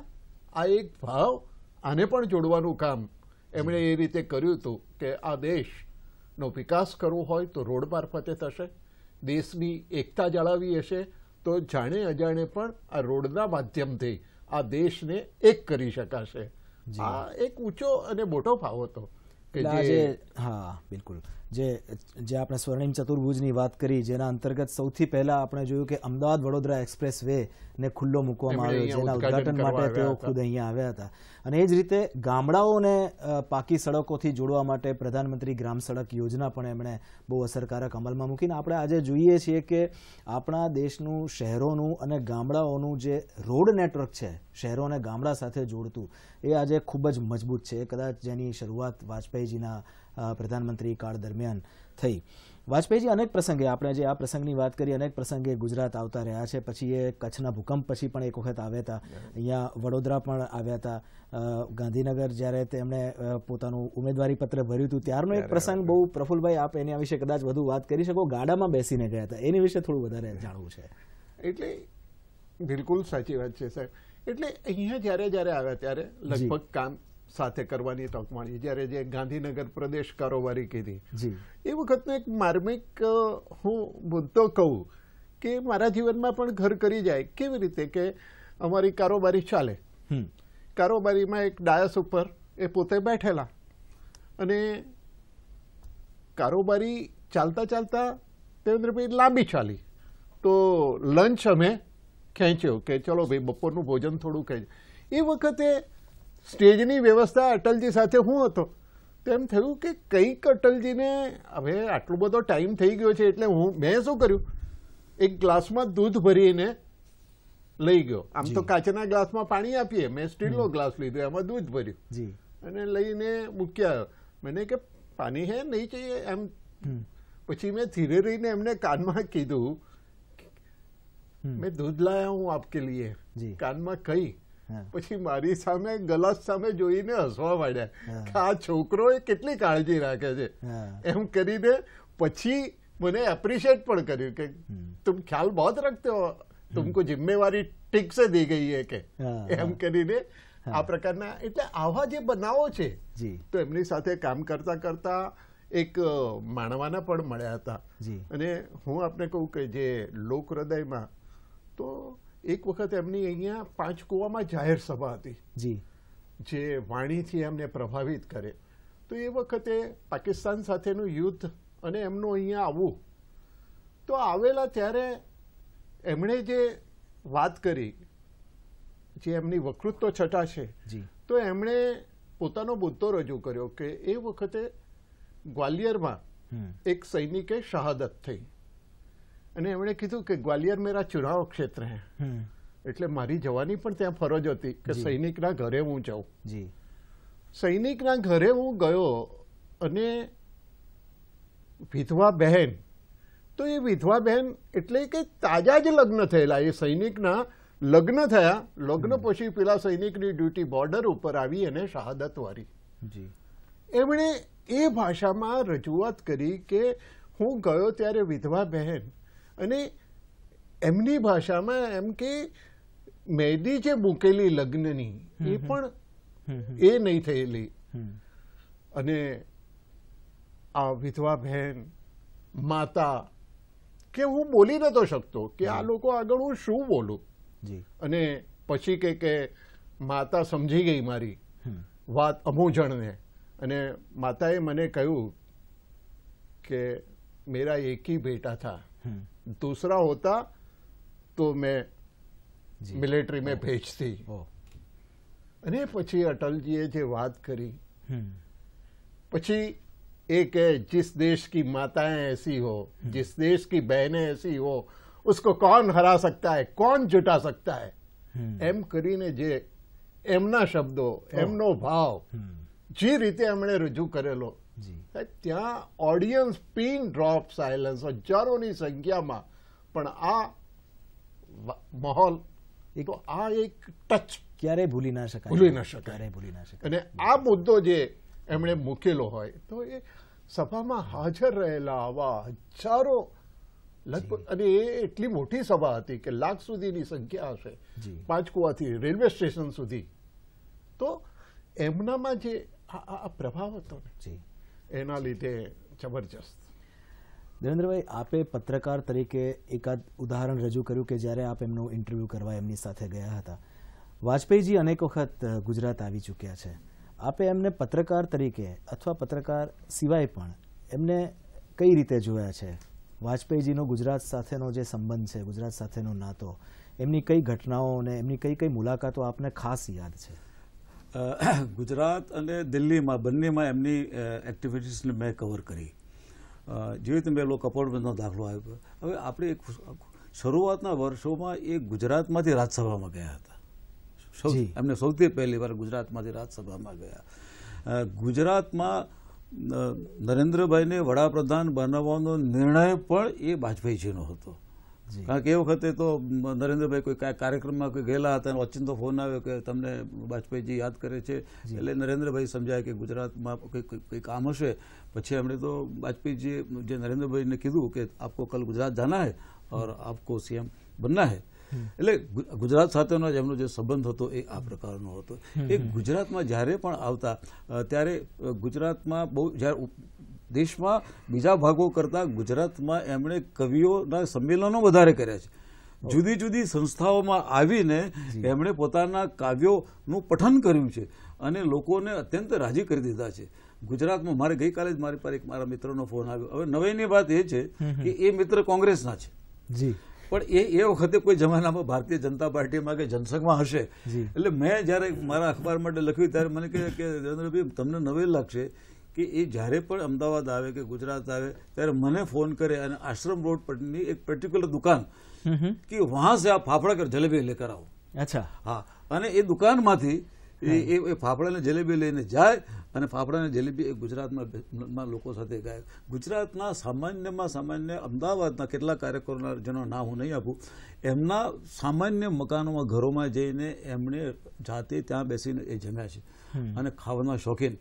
આ એક ભાવ, આને પણ જોડવાનું કામ એમણે એ રીતે કર્યું હતું કે આ દેશનો વિકાસ કરવો હોય તો રોડ મારફતે થશે, દેશની એકતા જાળવવી હશે તો જાણે અજાણે પણ આ રોડના માધ્યમથી આ દેશને એક કરી શકાશે. આ એક ઊંચો અને મોટો ભાવ હતો કે જે, હા બિલકુલ, જે આપણે સ્વર્ણિમ ચતુર્ભુજની વાત કરી, જેના અંતર્ગત સૌથી પહેલા આપણે જોયું કે અમદાવાદ વડોદરા એક્સપ્રેસ વે ને ખુલ્લો મૂકવામાં આવ્યો, જેના ઉદ્ઘાટન માટે તેઓ ખુદ અહીંયા આવ્યા હતા. અને એ જ રીતે ગામડાઓને પાકી સડકોથી જોડવા માટે પ્રધાનમંત્રી ગ્રામ સડક યોજના પણ એમણે બહુ અસરકારક અમલમાં મૂકીને આપણે આજે જોઈએ છીએ કે આપણા દેશનું શહેરોનું અને ગામડાઓનું જે રોડ નેટવર્ક છે, શહેરો અને ગામડા સાથે જોડતું, એ આજે ખૂબ જ મજબૂત છે. કદાચ જેની શરૂઆત વાજપેયીજીના પ્રધાનમંત્રી કાળ દરમિયાન થઈ. વાજપેયીજી અનેક પ્રસંગે, આપણે જે આ પ્રસંગની વાત કરી, અનેક પ્રસંગે ગુજરાત આવતા રહ્યા છે. પછી એ કચ્છના ભૂકંપ પછી પણ એક વખત આવ્યા હતા, અહીંયા વડોદરા પણ આવ્યા હતા. ગાંધીનગર જ્યારે તેમણે પોતાનું ઉમેદવારી પત્ર ભર્યું હતું ત્યારનો એક પ્રસંગ બહુ, પ્રફુલભાઈ આપ એના વિશે કદાચ વધુ વાત કરી શકો. ગાડામાં બેસીને ગયા હતા, એની વિશે થોડું વધારે જાણવું છે. એટલે બિલકુલ સાચી વાત છે સાહેબ. એટલે અહીંયા જ્યારે આવ્યા ત્યારે લગભગ કામ સાથે કરવાની તક મળી. જ્યારે જે ગાંધીનગર પ્રદેશ કારોબારી કીધી, એ વખતનો એક માર્મિક હું મુદ્દો કહું કે મારા જીવનમાં પણ ઘર કરી જાય. કેવી રીતે કે અમારી કારોબારી ચાલે, કારોબારીમાં એક ડાયસ ઉપર એ પોતે બેઠેલા અને કારોબારી ચાલતા ચાલતા દેવેન્દ્રભાઈ લાંબી ચાલી, તો લંચ અમે ખેંચ્યો કે ચલો ભાઈ બપોરનું ભોજન થોડું ખેંચ. એ વખતે સ્ટેજની વ્યવસ્થા અટલજી સાથે હું હતો, તો એમ થયું કે કંઈક અટલજીને હવે આટલો બધો ટાઈમ થઈ ગયો છે એટલે મેં શું કર્યું, એક ગ્લાસમાં દૂધ ભરીને લઈ ગયો. આમ તો કાચના ગ્લાસમાં પાણી આપીએ, મેં સ્ટીલનો ગ્લાસ લીધો, એમાં દૂધ ભર્યું અને લઈને મૂક્યા. મને કે પાણી હે નહીં ચાહીએ એમ. પછી મેં ધીરે રહીને એમને કાનમાં કીધું, મેં દૂધ લાયા હું આપકે લીએ, કાનમાં કહી. પછી મારી સામે ગલાસ સામે જોઈને હસવા માંડ્યા કે આ છોકરો એ કેટલી કાળજી રાખે છે એમ કરીને. પછી મને એપ્રિશિએટ પણ કર્યું કે તુમ ખ્યાલ બહુત રખતે હો, તુમકો જિમ્મેવારી ઠીક સે દી ગઈ હે કે એમ કરીને. આ પ્રકારના એટલે આવા જે બનાવો છે તો એમની સાથે કામ કરતા કરતા એક માણવાના પણ મળ્યા હતા. અને હું આપને કહું કે જે લોક હૃદયમાં તો એક વખત એમની અહીંયા પાંચકુવામાં જાહેર સભા હતી જે વાણીથી એમને પ્રભાવિત કરે. તો એ વખતે પાકિસ્તાન સાથેનું યુદ્ધ અને એમનું અહીંયા આવવું, તો આવેલા ત્યારે એમણે જે વાત કરી, જે એમની વકૃત્વ છટા છે, તો એમણે પોતાનો મુદ્દો રજૂ કર્યો કે એ વખતે ગ્વાલિયરમાં એક સૈનિકે શહાદત થઈ અને એમણે કીધું કે ગ્વાલિયર મેરા ચુનાવ ક્ષેત્ર હે, એટલે મારી જવાની પણ ત્યાં ફરજ હતી કે સૈનિકના ઘરે હું જાઉં. જી. સૈનિકના ઘરે હું ગયો અને વિધવા બહેન, તો એ વિધવા બહેન એટલે કે તાજા જ લગ્ન થયેલા, એ સૈનિકના લગ્ન થયા, લગ્ન પછી પેલા સૈનિકની ડ્યુટી બોર્ડર ઉપર આવી અને શહાદત વારી. જી. એમણે એ ભાષામાં રજૂઆત કરી કે હું ગયો ત્યારે વિધવા બહેન, અને એમની ભાષામાં એમ કે મહેંદી જે મૂકેલી લગ્નની એ પણ એ નહીં થયેલી, અને આ વિધવા બહેન માતા કે હું બોલી નતો શકતો કે આ લોકો આગળ હું શું બોલું. અને પછી કે માતા સમજી ગઈ મારી વાત અમૂઝણને, અને માતાએ મને કહ્યું કે मेरा एक ही बेटा था, दूसरा होता तो मैं मिलिट्री में भेजती. અને પછી અટલજીએ જે વાત કરી, પછી એ કે जिस देश की माताएं ऐसी हो, जिस देश की बहनें ऐसी हो, उसको कौन हरा सकता है, कौन जुटा सकता है, એમ કરીને જે એમના શબ્દો, એમનો ભાવ જે રીતે એમણે રજૂ કરેલો, ત્યાં ઓડિયન્સ પિન ડ્રોપ સાયલન્સ, હજારોની સંખ્યામાં, પણ આ માહોલ, તો આ એક ટચ ક્યારેય ભૂલી ના શકાય, ભૂલી ન શકાય. ક્યારેય ભૂલી ના શકાય. અને આ મુદ્દો જે એમણે મૂકેલો હોય, તો એ સભામાં હાજર રહેલા આવા હજારો, લગભગ, અને એ એટલી મોટી સભા હતી કે લાખ સુધીની સંખ્યા હશે, પાંચકુવાથી રેલવે સ્ટેશન સુધી. તો એમનામાં જે આ પ્રભાવ હતો ને, એના લીધે જબરજસ્ત. દેવેન્દ્રભાઈ, આપે પત્રકાર તરીકે એકાદ ઉદાહરણ રજૂ કર્યું કે જ્યારે આપ એમનું ઇન્ટરવ્યૂ કરવા એમની સાથે ગયા હતા. વાજપેયીજી અનેક વખત ગુજરાત આવી ચૂક્યા છે. આપે એમને પત્રકાર તરીકે અથવા પત્રકાર સિવાય પણ એમને કઈ રીતે જોયા છે? વાજપેયીજીનો ગુજરાત સાથેનો જે સંબંધ છે, ગુજરાત સાથેનો નાતો, એમની કઈ ઘટનાઓ અને એમની કઈ કઈ મુલાકાતો આપને ખાસ યાદ છે? ગુજરાત અને દિલ્હીમાં બંનેમાં એમની એક્ટિવિટીઝને મેં કવર કરી. જેવી રીતે મેં લોકો કપોળબંધનો દાખલો આપ્યો. હવે આપણે એક શરૂઆતના વર્ષોમાં એ ગુજરાતમાંથી રાજ્યસભામાં ગયા હતા. એમને સૌથી પહેલી વાર ગુજરાતમાંથી રાજ્યસભામાં ગયા. ગુજરાતમાં નરેન્દ્રભાઈને વડાપ્રધાન બનાવવાનો નિર્ણય પણ એ વાજપેયીજીનો હતો. કારણ કે એ વખતે તો નરેન્દ્રભાઈ કોઈ કાર્યક્રમમાં કોઈ ગયેલા હતા અને ઓચિંતો ફોન આવ્યો કે તમને વાજપેયીજી યાદ કરે છે. એટલે નરેન્દ્રભાઈ સમજાય કે ગુજરાતમાં કોઈ કામ હશે. પછી એમણે તો વાજપેયીજીએ જે નરેન્દ્રભાઈને કીધું કે આપકો કલ ગુજરાત જાના હૈ ઓર આપકો સીએમ બનના હૈ. એટલે ગુજરાત સાથેનો એમનો જે સંબંધ હતો એ આ પ્રકારનો હતો. એ ગુજરાતમાં જ્યારે પણ આવતા ત્યારે ગુજરાતમાં બહુ, જ્યારે દેશમાં બીજા ભાગો કરતા ગુજરાતમાં એમણે કવિઓના સંમેલનો વધારે કર્યા છે. જુદી જુદી સંસ્થાઓમાં આવીને એમણે પોતાના કાવ્યોનું પઠન કર્યું છે અને લોકોને અત્યંત રાજી કરી દીધા છે. ગુજરાતમાં મારે ગઈકાલે જ મારી પર એક મારા મિત્રનો ફોન આવ્યો. હવે નવાઈની વાત એ છે કે એ મિત્ર કોંગ્રેસના છે, પણ એ વખતે કોઈ જમાનામાં ભારતીય જનતા પાર્ટીમાં કે જનસંઘમાં હશે. એટલે મેં જ્યારે મારા અખબાર માટે લખ્યું ત્યારે મને કહે કે દેવેન્દ્રભાઈ, તમને નવાઈ લાગશે કે એ જ્યારે પણ અમદાવાદ આવે કે ગુજરાત આવે ત્યારે મને ફોન કરે અને આશ્રમ રોડ પરની એક પર્ટિક્યુલર દુકાન કે વહાં સે આપ ફાફડા કર જલેબી લેકર આવો. અચ્છા. હા, અને એ દુકાનમાંથી એ ફાફડાને જલેબી લઈને જાય અને ફાફડાને જલેબી એ ગુજરાતમાં લોકો સાથે ગાય. ગુજરાતના સામાન્યમાં સામાન્ય અમદાવાદના કેટલાક કાર્યકરોના જેનો નામ હું નહીં આપું, એમના સામાન્ય મકાનોમાં, ઘરોમાં જઈને એમણે જાતે ત્યાં બેસીને એ જમ્યા છે. અને ખાવાના શોખીન,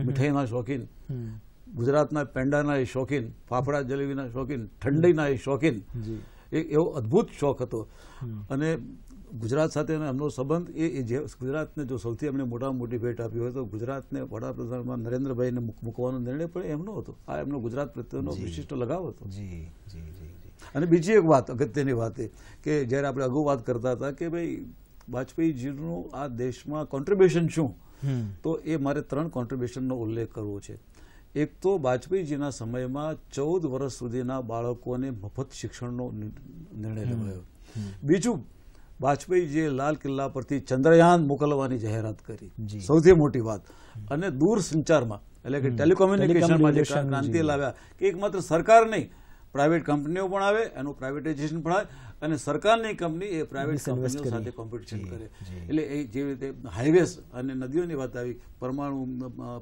મીઠાઈના શોખીન, ગુજરાતના પેંડાના એ શોખીન, ફાફડા જલેબીના શોખીન, ઠંડીના એ શોખીન. એક એવો અદ્ભુત શોખ હતો. અને ગુજરાત સાથેનો એમનો સંબંધ એ જે ગુજરાતને જો સૌથી એમણે મોટામાં મોટી ભેટ આપી હોય તો ગુજરાતને વડાપ્રધાનમાં નરેન્દ્રભાઈને મૂકવાનો નિર્ણય પણ એમનો હતો. આ એમનો ગુજરાત પ્રત્યેનો વિશિષ્ટ લગાવ હતો. અને બીજી એક વાત, અગત્યની વાત એ કે જ્યારે આપણે અગાઉ વાત કરતા હતા કે ભાઈ વાજપેયીજીનું આ દેશમાં કોન્ટ્રીબ્યુશન શું, તો એ મારે 3 કોન્ટ્રીબ્યુશનનો ઉલ્લેખ કરવો છે. એક તો વાજપેયીજીના સમયમાં 14 વર્ષ સુધીના બાળકોને મફત શિક્ષણનો નિર્ણય લેવાયો. બીજું, વાજપેયીજીએ લાલ કિલ્લા પરથી ચંદ્રયાન મોકલવાની જાહેરાત કરી, સૌથી મોટી વાત. અને દૂરસંચારમાં એટલે કે ટેલિકોમ્યુનિકેશનમાં જે ક્રાંતિ લાવ્યા કે એક માત્ર સરકાર નહીં પ્રાઇવેટ કંપનીઓ પણ આવે, એનું પ્રાઇવેટાઇઝેશન પણ આવે, અને સરકારની કંપની એ પ્રાઇવેટ કંપનીઓ સાથે કોમ્પિટિશન કરે. એટલે એ જેવી રીતે હાઈવેઝ અને નદીઓની વાત આવી, પરમાણુ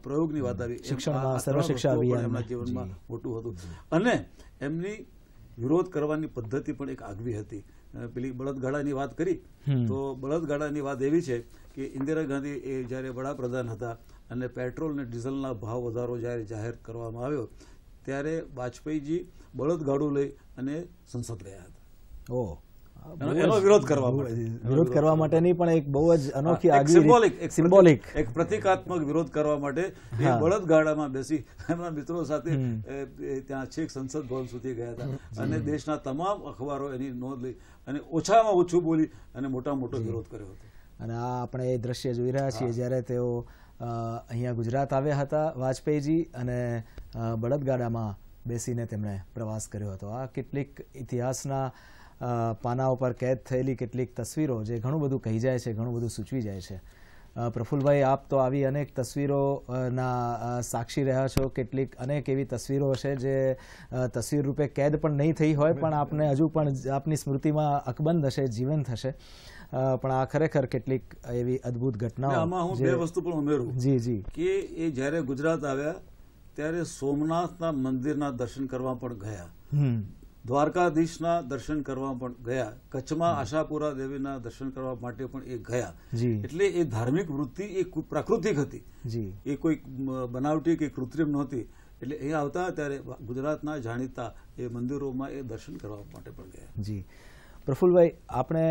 પ્રયોગની વાત આવી, શિક્ષણમાં સર્વશિક્ષા અભિયાન એમના જીવનમાં મોટું હતું. અને એમની વિરોધ કરવાની પદ્ધતિ પણ એક આગવી હતી. પેલી બળદગાડાની વાત કરી તો બળદગાડાની વાત એવી છે કે ઇન્દિરા ગાંધી એ જ્યારે વડાપ્રધાન હતા અને પેટ્રોલ અને ડીઝલના ભાવ વધારો જ્યારે જાહેર કરવામાં આવ્યો ત્યારે વાજપેયીજી બળદગાડું લઈ અને સંસદ ગયા હતા. ઓહ, એનો વિરોધ કરવા વિરોધ કરવા માટેની પણ એક બહુ જ અનોખી સિમ્બોલિક એક પ્રતિકાત્મક વિરોધ કરવા માટે એ બળદગાડામાં બેસી એમના મિત્રો સાથે ત્યાં છેક સંસદ ભવન સુધી ગયા હતા અને દેશના તમામ અખબારો એની નોંધ લઈ અને ઓછામાં ઓછું બોલી અને મોટો વિરોધ કર્યો હતો. અને આ આપણે એ દ્રશ્ય જોઈ રહ્યા છીએ જ્યારે તેઓ અહીંયા ગુજરાત આવ્યા હતા વાજપેયીજી, અને બળદગાડામાં બેસીને તેમણે પ્રવાસ કર્યો હતો. આ કેટલીક ઇતિહાસના પાના ઉપર કેદ થયેલી કેટલીક તસવીરો જે ઘણું બધું કહી જાય છે, ઘણું બધું સૂચવી જાય છે. પ્રફુલ્લભાઈ, આપ તો આવી અનેક તસવીરોના સાક્ષી રહ્યા છો. કેટલીક અનેક એવી તસવીરો છે જે તસવીર રૂપે કેદ પણ નહીં થઈ હોય, પણ આપને હજુ પણ આપની સ્મૃતિમાં અકબંધ હશે, જીવંત હશે. પણ આ ખરેખર કેટલીક એવી અદ્ભુત ઘટનાઓ. આમાં હું બે વસ્તુ પણ ઉમેરું જી કે એ જ્યારે ગુજરાત આવ્યા ત્યારે સોમનાથના મંદિરના દર્શન કરવા પણ ગયા, દ્વારકાધીશના દર્શન કરવા પણ ગયા, કચ્છમાં આશાપુરા દેવીના દર્શન કરવા માટે પણ એ ગયા. એટલે એ ધાર્મિક વૃત્તિ એ પ્રાકૃતિક હતી, એ કોઈ બનાવટી કે કૃત્રિમ નહોતી. એટલે એ આવતા ત્યારે ગુજરાતના જાણીતા એ મંદિરોમાં એ દર્શન કરવા માટે પણ ગયા. જી પ્રફુલ્લભાઈ, આપણે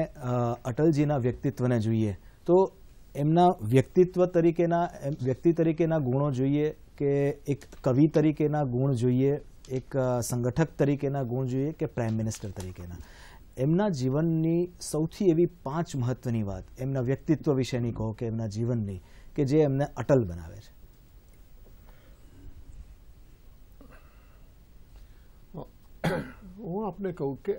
અટલજીના વ્યક્તિત્વને જોઈએ તો એમના વ્યક્તિ તરીકેના ગુણો જોઈએ કે એક કવિ તરીકેના ગુણ જોઈએ, એક સંગઠક તરીકેના ગુણ જોઈએ કે પ્રાઇમ મિનિસ્ટર તરીકેના? એમના જીવનની સૌથી એવી 5 મહત્વની વાત એમના વ્યક્તિત્વ વિશેની કહો કે એમના જીવનની, કે જે એમને અટલ બનાવે છે. હું આપને કહું કે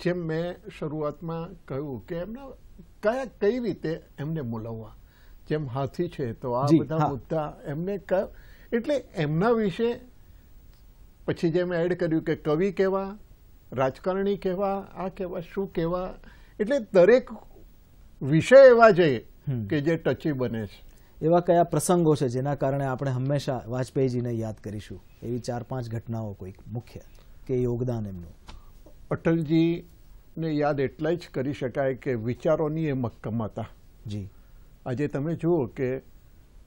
જેમ મેં શરૂઆતમાં કહ્યું કે એમના કઈ રીતે એમને બોલાવવા, જેમ હાથી છે તો આ બધા મુદ્દા એમને એટલે એમના વિશે પછી જેમ એડ કર્યું કે કવિ કહેવા, રાજકારણી કહેવા, આ કહેવા, શું કહેવા, એટલે દરેક વિષય એવા છે કે જે ટચી બને છે. એવા કયા પ્રસંગો છે જેના કારણે આપણે હંમેશા વાજપેયીજીને યાદ કરીશું? એવી 4-5 ઘટનાઓ કોઈક મુખ્ય કે યોગદાન એમનું. અટલજીને યાદ એટલા જ કરી શકાય કે વિચારોની એ મક્કમતા. જી, આજે તમે જુઓ કે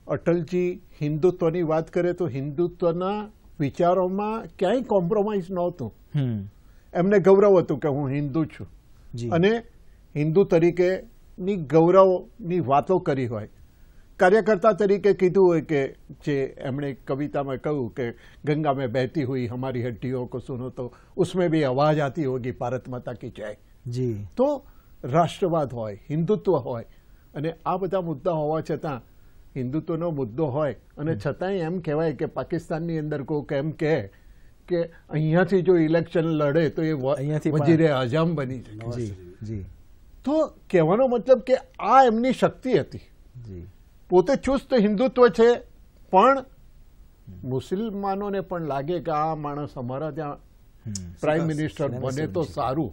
અટલજી હિન્દુત્વની વાત કરે તો હિન્દુત્વના વિચારોમાં ક્યાંય કોમ્પ્રોમાઇઝ નહોતું. એમને ગૌરવ હતું કે હું હિન્દુ છું, અને હિન્દુ તરીકેની ગૌરવની વાતો કરી હોય, કાર્યકર્તા તરીકે કીધું હોય કે જે એમણે કવિતામાં કહ્યું કે ગંગા में बहती हुई हमारी हड्डियों को सुनो तो उसमें भी आवाज आती होगी भारत माता की जय. જી, તો રાષ્ટ્રવાદ હોય, હિન્દુત્વ હોય, અને આ બધા મુદ્દા હોવા છતાં હિન્દુત્વનો મુદ્દો હોય અને છતાંય એમ કહેવાય કે પાકિસ્તાનની અંદર કોઈક એમ કહે કે અહીંયાથી જો ઇલેક્શન લડે તો એ વજીરે આઝમ બની શકે. જી, તો કહેવાનો મતલબ કે આ એમની શક્તિ હતી. જી, પોતે ચુસ્ત હિન્દુત્વ છે, પણ મુસલમાનોને પણ લાગે કે આ માણસ અમારા ત્યાં પ્રાઇમ મિનિસ્ટર બને તો સારું.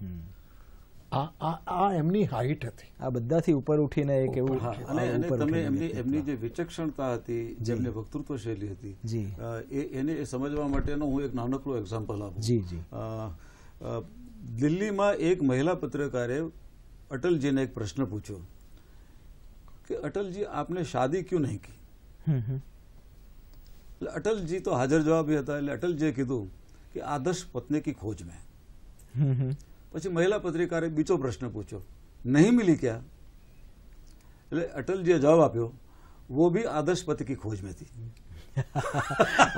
આ એમની હાઈટ હતી. આ બધાથી ઉપર ઉઠીને એક એવું અને તમે એમની જે વિચક્ષણતા હતી, જેમની વક્તૃત્વ શૈલી હતી, એને સમજવા માટેનો હું એક નાનકડો એક્ઝામ્પલ આપું. જી જી. દિલ્હીમાં એક મહિલા પત્રકારે અટલજીને એક પ્રશ્ન પૂછ્યો कि अटल जी आपने शादी क्यों नहीं की? अटल जी तो हाजिर जवाब ही था. अटल जी कीधु कि आदर्श पत्नी की खोज में. પછી મહિલા પત્રિકારે બીજો પ્રશ્ન પૂછ્યો, નહીં મિલી ક્યા? એટલે અટલજીએ જવાબ આપ્યો, वो भी आदर्श पति की खोज में थी.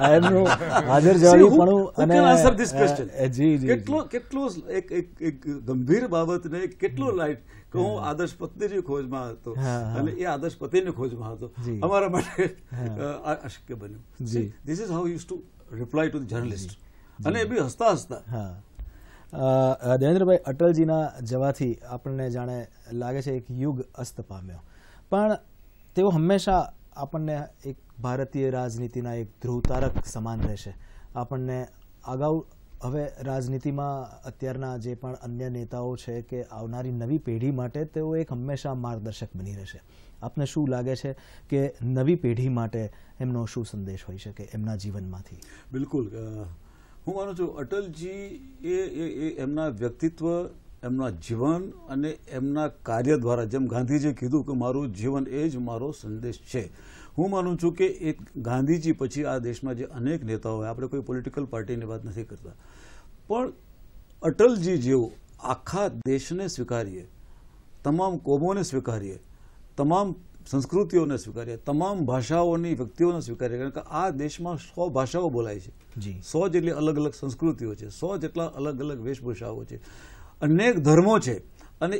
એમનું હાજર જવાબીપણું અને આન્સર ધીસ ક્વેશ્ચન. જી જી, કેટલું એક ગંભીર બાબતને કેટલું લાઈટ કે હું આદર્શ પત્નીની ખોજમાં હતો અને એ આદર્શ પતિની ખોજમાં હતો. અમારા માટે અશક્ય બન્યું. This is how use to reply to the journalist. અને એ બી હસતા હસતા. દેવેન્દ્રભાઈ, અટલજીના જવાથી આપણને જાણે લાગે છે એક યુગ અસ્ત પામ્યો, પણ તેઓ હંમેશા આપણને એક ભારતીય રાજનીતિના એક ધ્રુવતારક સમાન રહેશે. આપણને અગાઉ હવે રાજનીતિમાં અત્યારના જે પણ અન્ય નેતાઓ છે કે આવનારી નવી પેઢી માટે તેઓ એક હંમેશા માર્ગદર્શક બની રહેશે. આપને શું લાગે છે કે નવી પેઢી માટે એમનો શું સંદેશ હોઈ શકે એમના જીવનમાંથી? બિલકુલ, હું માનું છું અટલજી એ એમના વ્યક્તિત્વ, એમના જીવન અને એમના કાર્ય દ્વારા, જેમ ગાંધીજીએ કીધું કે મારું જીવન એ જ મારો સંદેશ છે, હું માનું છું કે એક ગાંધીજી પછી આ દેશમાં જે અનેક નેતાઓ હોય, આપણે કોઈ પોલિટિકલ પાર્ટીની વાત નથી કરતા, પણ અટલજી જેવું આખા દેશને સ્વીકારીએ, તમામ કોમોને સ્વીકારીએ, તમામ સંસ્કૃતિઓને સ્વીકારીએ, તમામ ભાષાઓની વ્યક્તિઓને સ્વીકારીએ. કારણ કે આ દેશમાં 100 ભાષાઓ બોલાય છે, 100 જેટલી અલગ અલગ સંસ્કૃતિઓ છે, 100 જેટલા અલગ અલગ વેશભૂષાઓ છે, અનેક ધર્મો છે, અને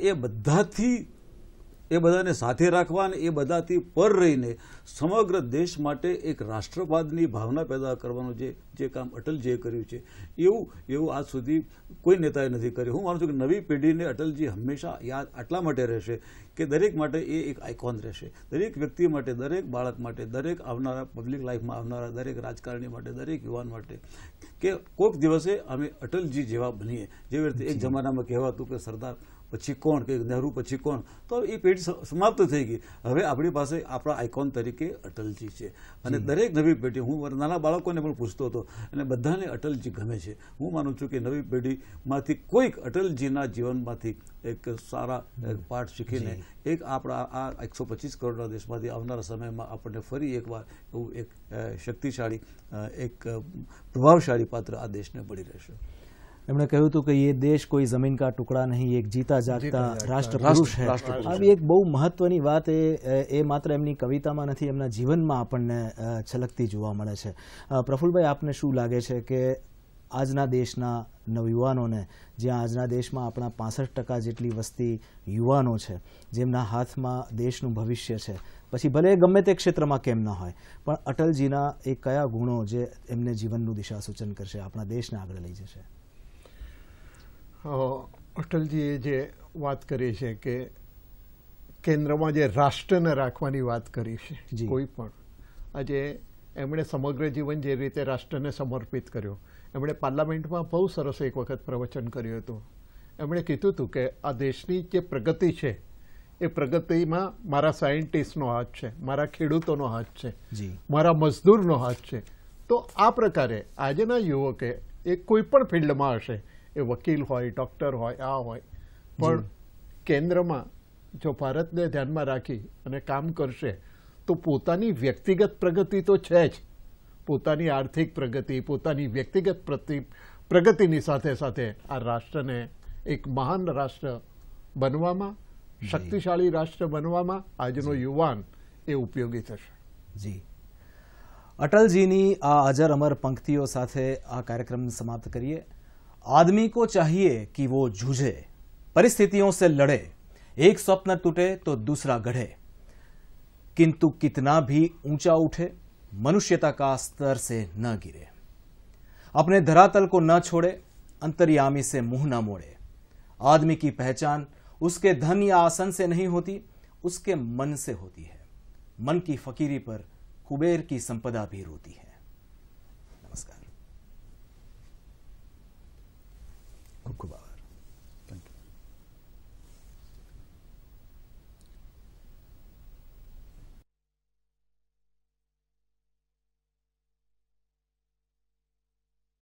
એ બધાને સાથે રાખવા અને એ બધાથી પર રહીને સમગ્ર દેશ માટે એક રાષ્ટ્રવાદની ભાવના પેદા કરવાનું જે કામ અટલજીએ કર્યું છે, એવું આજ સુધી કોઈ નેતાએ નથી કર્યું. હું માનું છું કે નવી પેઢીને અટલજી હંમેશા યાદ આટલા માટે રહેશે કે દરેક માટે એ એક આઇકોન રહેશે, દરેક વ્યક્તિ માટે, દરેક બાળક માટે, દરેક આવનારા પબ્લિક લાઈફમાં આવનારા દરેક રાજકારણી માટે, દરેક યુવાન માટે, કે કોઈક દિવસે અમે અટલજી જેવા બનીએ. જેવી રીતે એક જમાનામાં કહેવાતું કે સરદાર પછી કોણ, કે નહેરુ પછી કોણ, તો એ પેઢી સમાપ્ત થઈ ગઈ. હવે આપણી પાસે આપણા આઇકોન તરીકે અટલજી છે. અને દરેક નવી પેઢી, હું નાના બાળકોને પણ પૂછતો હતો અને બધાને અટલજી ગમે છે. હું માનું છું કે નવી પેઢીમાંથી કોઈક અટલજીના જીવનમાંથી એક સારા પાઠ શીખીને એક આપણા આ 125 કરોડના દેશમાંથી આવનારા સમયમાં આપણને ફરી એકવાર એવું એક શક્તિશાળી, એક પ્રભાવશાળી પાત્ર આ દેશને મળી રહેશે. એમણે કહ્યું હતું કે ये देश कोई जमीन का टुकड़ा नहीं, एक जीता जागता राष्ट्र पुरुष है. આવી એક બહુ મહત્વની વાત એ માત્ર એમની કવિતામાં નથી, એમના જીવનમાં આપણને છલકતી જોવા મળે છે. પ્રફુલભાઈ, આપને શું લાગે છે કે આજના દેશના નવયુવાનોને, જ્યાં આજના દેશમાં આપણા 65% જેટલી વસ્તી યુવાનો છે, જેમના હાથમાં દેશનું ભવિષ્ય છે, પછી ભલે ગમે તે ક્ષેત્રમાં કેમ ન હોય, પણ અટલજીના એ કયા ગુણો જે એમને જીવનનું દિશા સૂચન કરશે, આપણા દેશને આગળ લઈ જશે? અટલજીએ જે વાત કરી છે કે કેન્દ્રમાં જે રાષ્ટ્રને રાખવાની વાત કરી છે, કોઈ પણ આજે એમણે સમગ્ર જીવન જે રીતે રાષ્ટ્રને સમર્પિત કર્યો, એમણે પાર્લામેન્ટમાં બહુ સરસ એક વખત પ્રવચન કર્યું હતું. એમણે કીધું હતું કે આ દેશની જે પ્રગતિ છે એ પ્રગતિમાં મારા સાયન્ટિસ્ટનો હાથ છે, મારા ખેડૂતોનો હાથ છે, મારા મજદૂરનો હાથ છે. તો આ પ્રકારે આજના યુવકે એ કોઈ પણ ફિલ્ડમાં હશે, એ વકીલ હોય, ડૉક્ટર હોય, આ હોય, પણ કેન્દ્રમાં જો ભારતને ધ્યાનમાં રાખી અને કામ કરશે તો પોતાની વ્યક્તિગત પ્રગતિ તો છે જ, પોતાની આર્થિક પ્રગતિ, પોતાની વ્યક્તિગત પ્રગતિની સાથે સાથે આ રાષ્ટ્રને એક મહાન રાષ્ટ્ર બનવામાં, શક્તિશાળી રાષ્ટ્ર બનવામાં આજનો યુવાન એ ઉપયોગી થશે. જી, અટલજીની આ અજર અમર પંક્તિઓ સાથે આ કાર્યક્રમ સમાપ્ત કરીએ. आदमी को चाहिए कि वो जूझे, परिस्थितियों से लड़े, एक स्वप्न टूटे तो दूसरा गढ़े, किंतु कितना भी ऊंचा उठे मनुष्यता का स्तर से न गिरे, अपने धरातल को न छोड़े, अंतर्यामी से मुंह न मोड़े. आदमी की पहचान उसके धन या आसन से नहीं होती, उसके मन से होती है. मन की फकीरी पर कुबेर की संपदा भी रोती है. नमस्कार. खूब खूब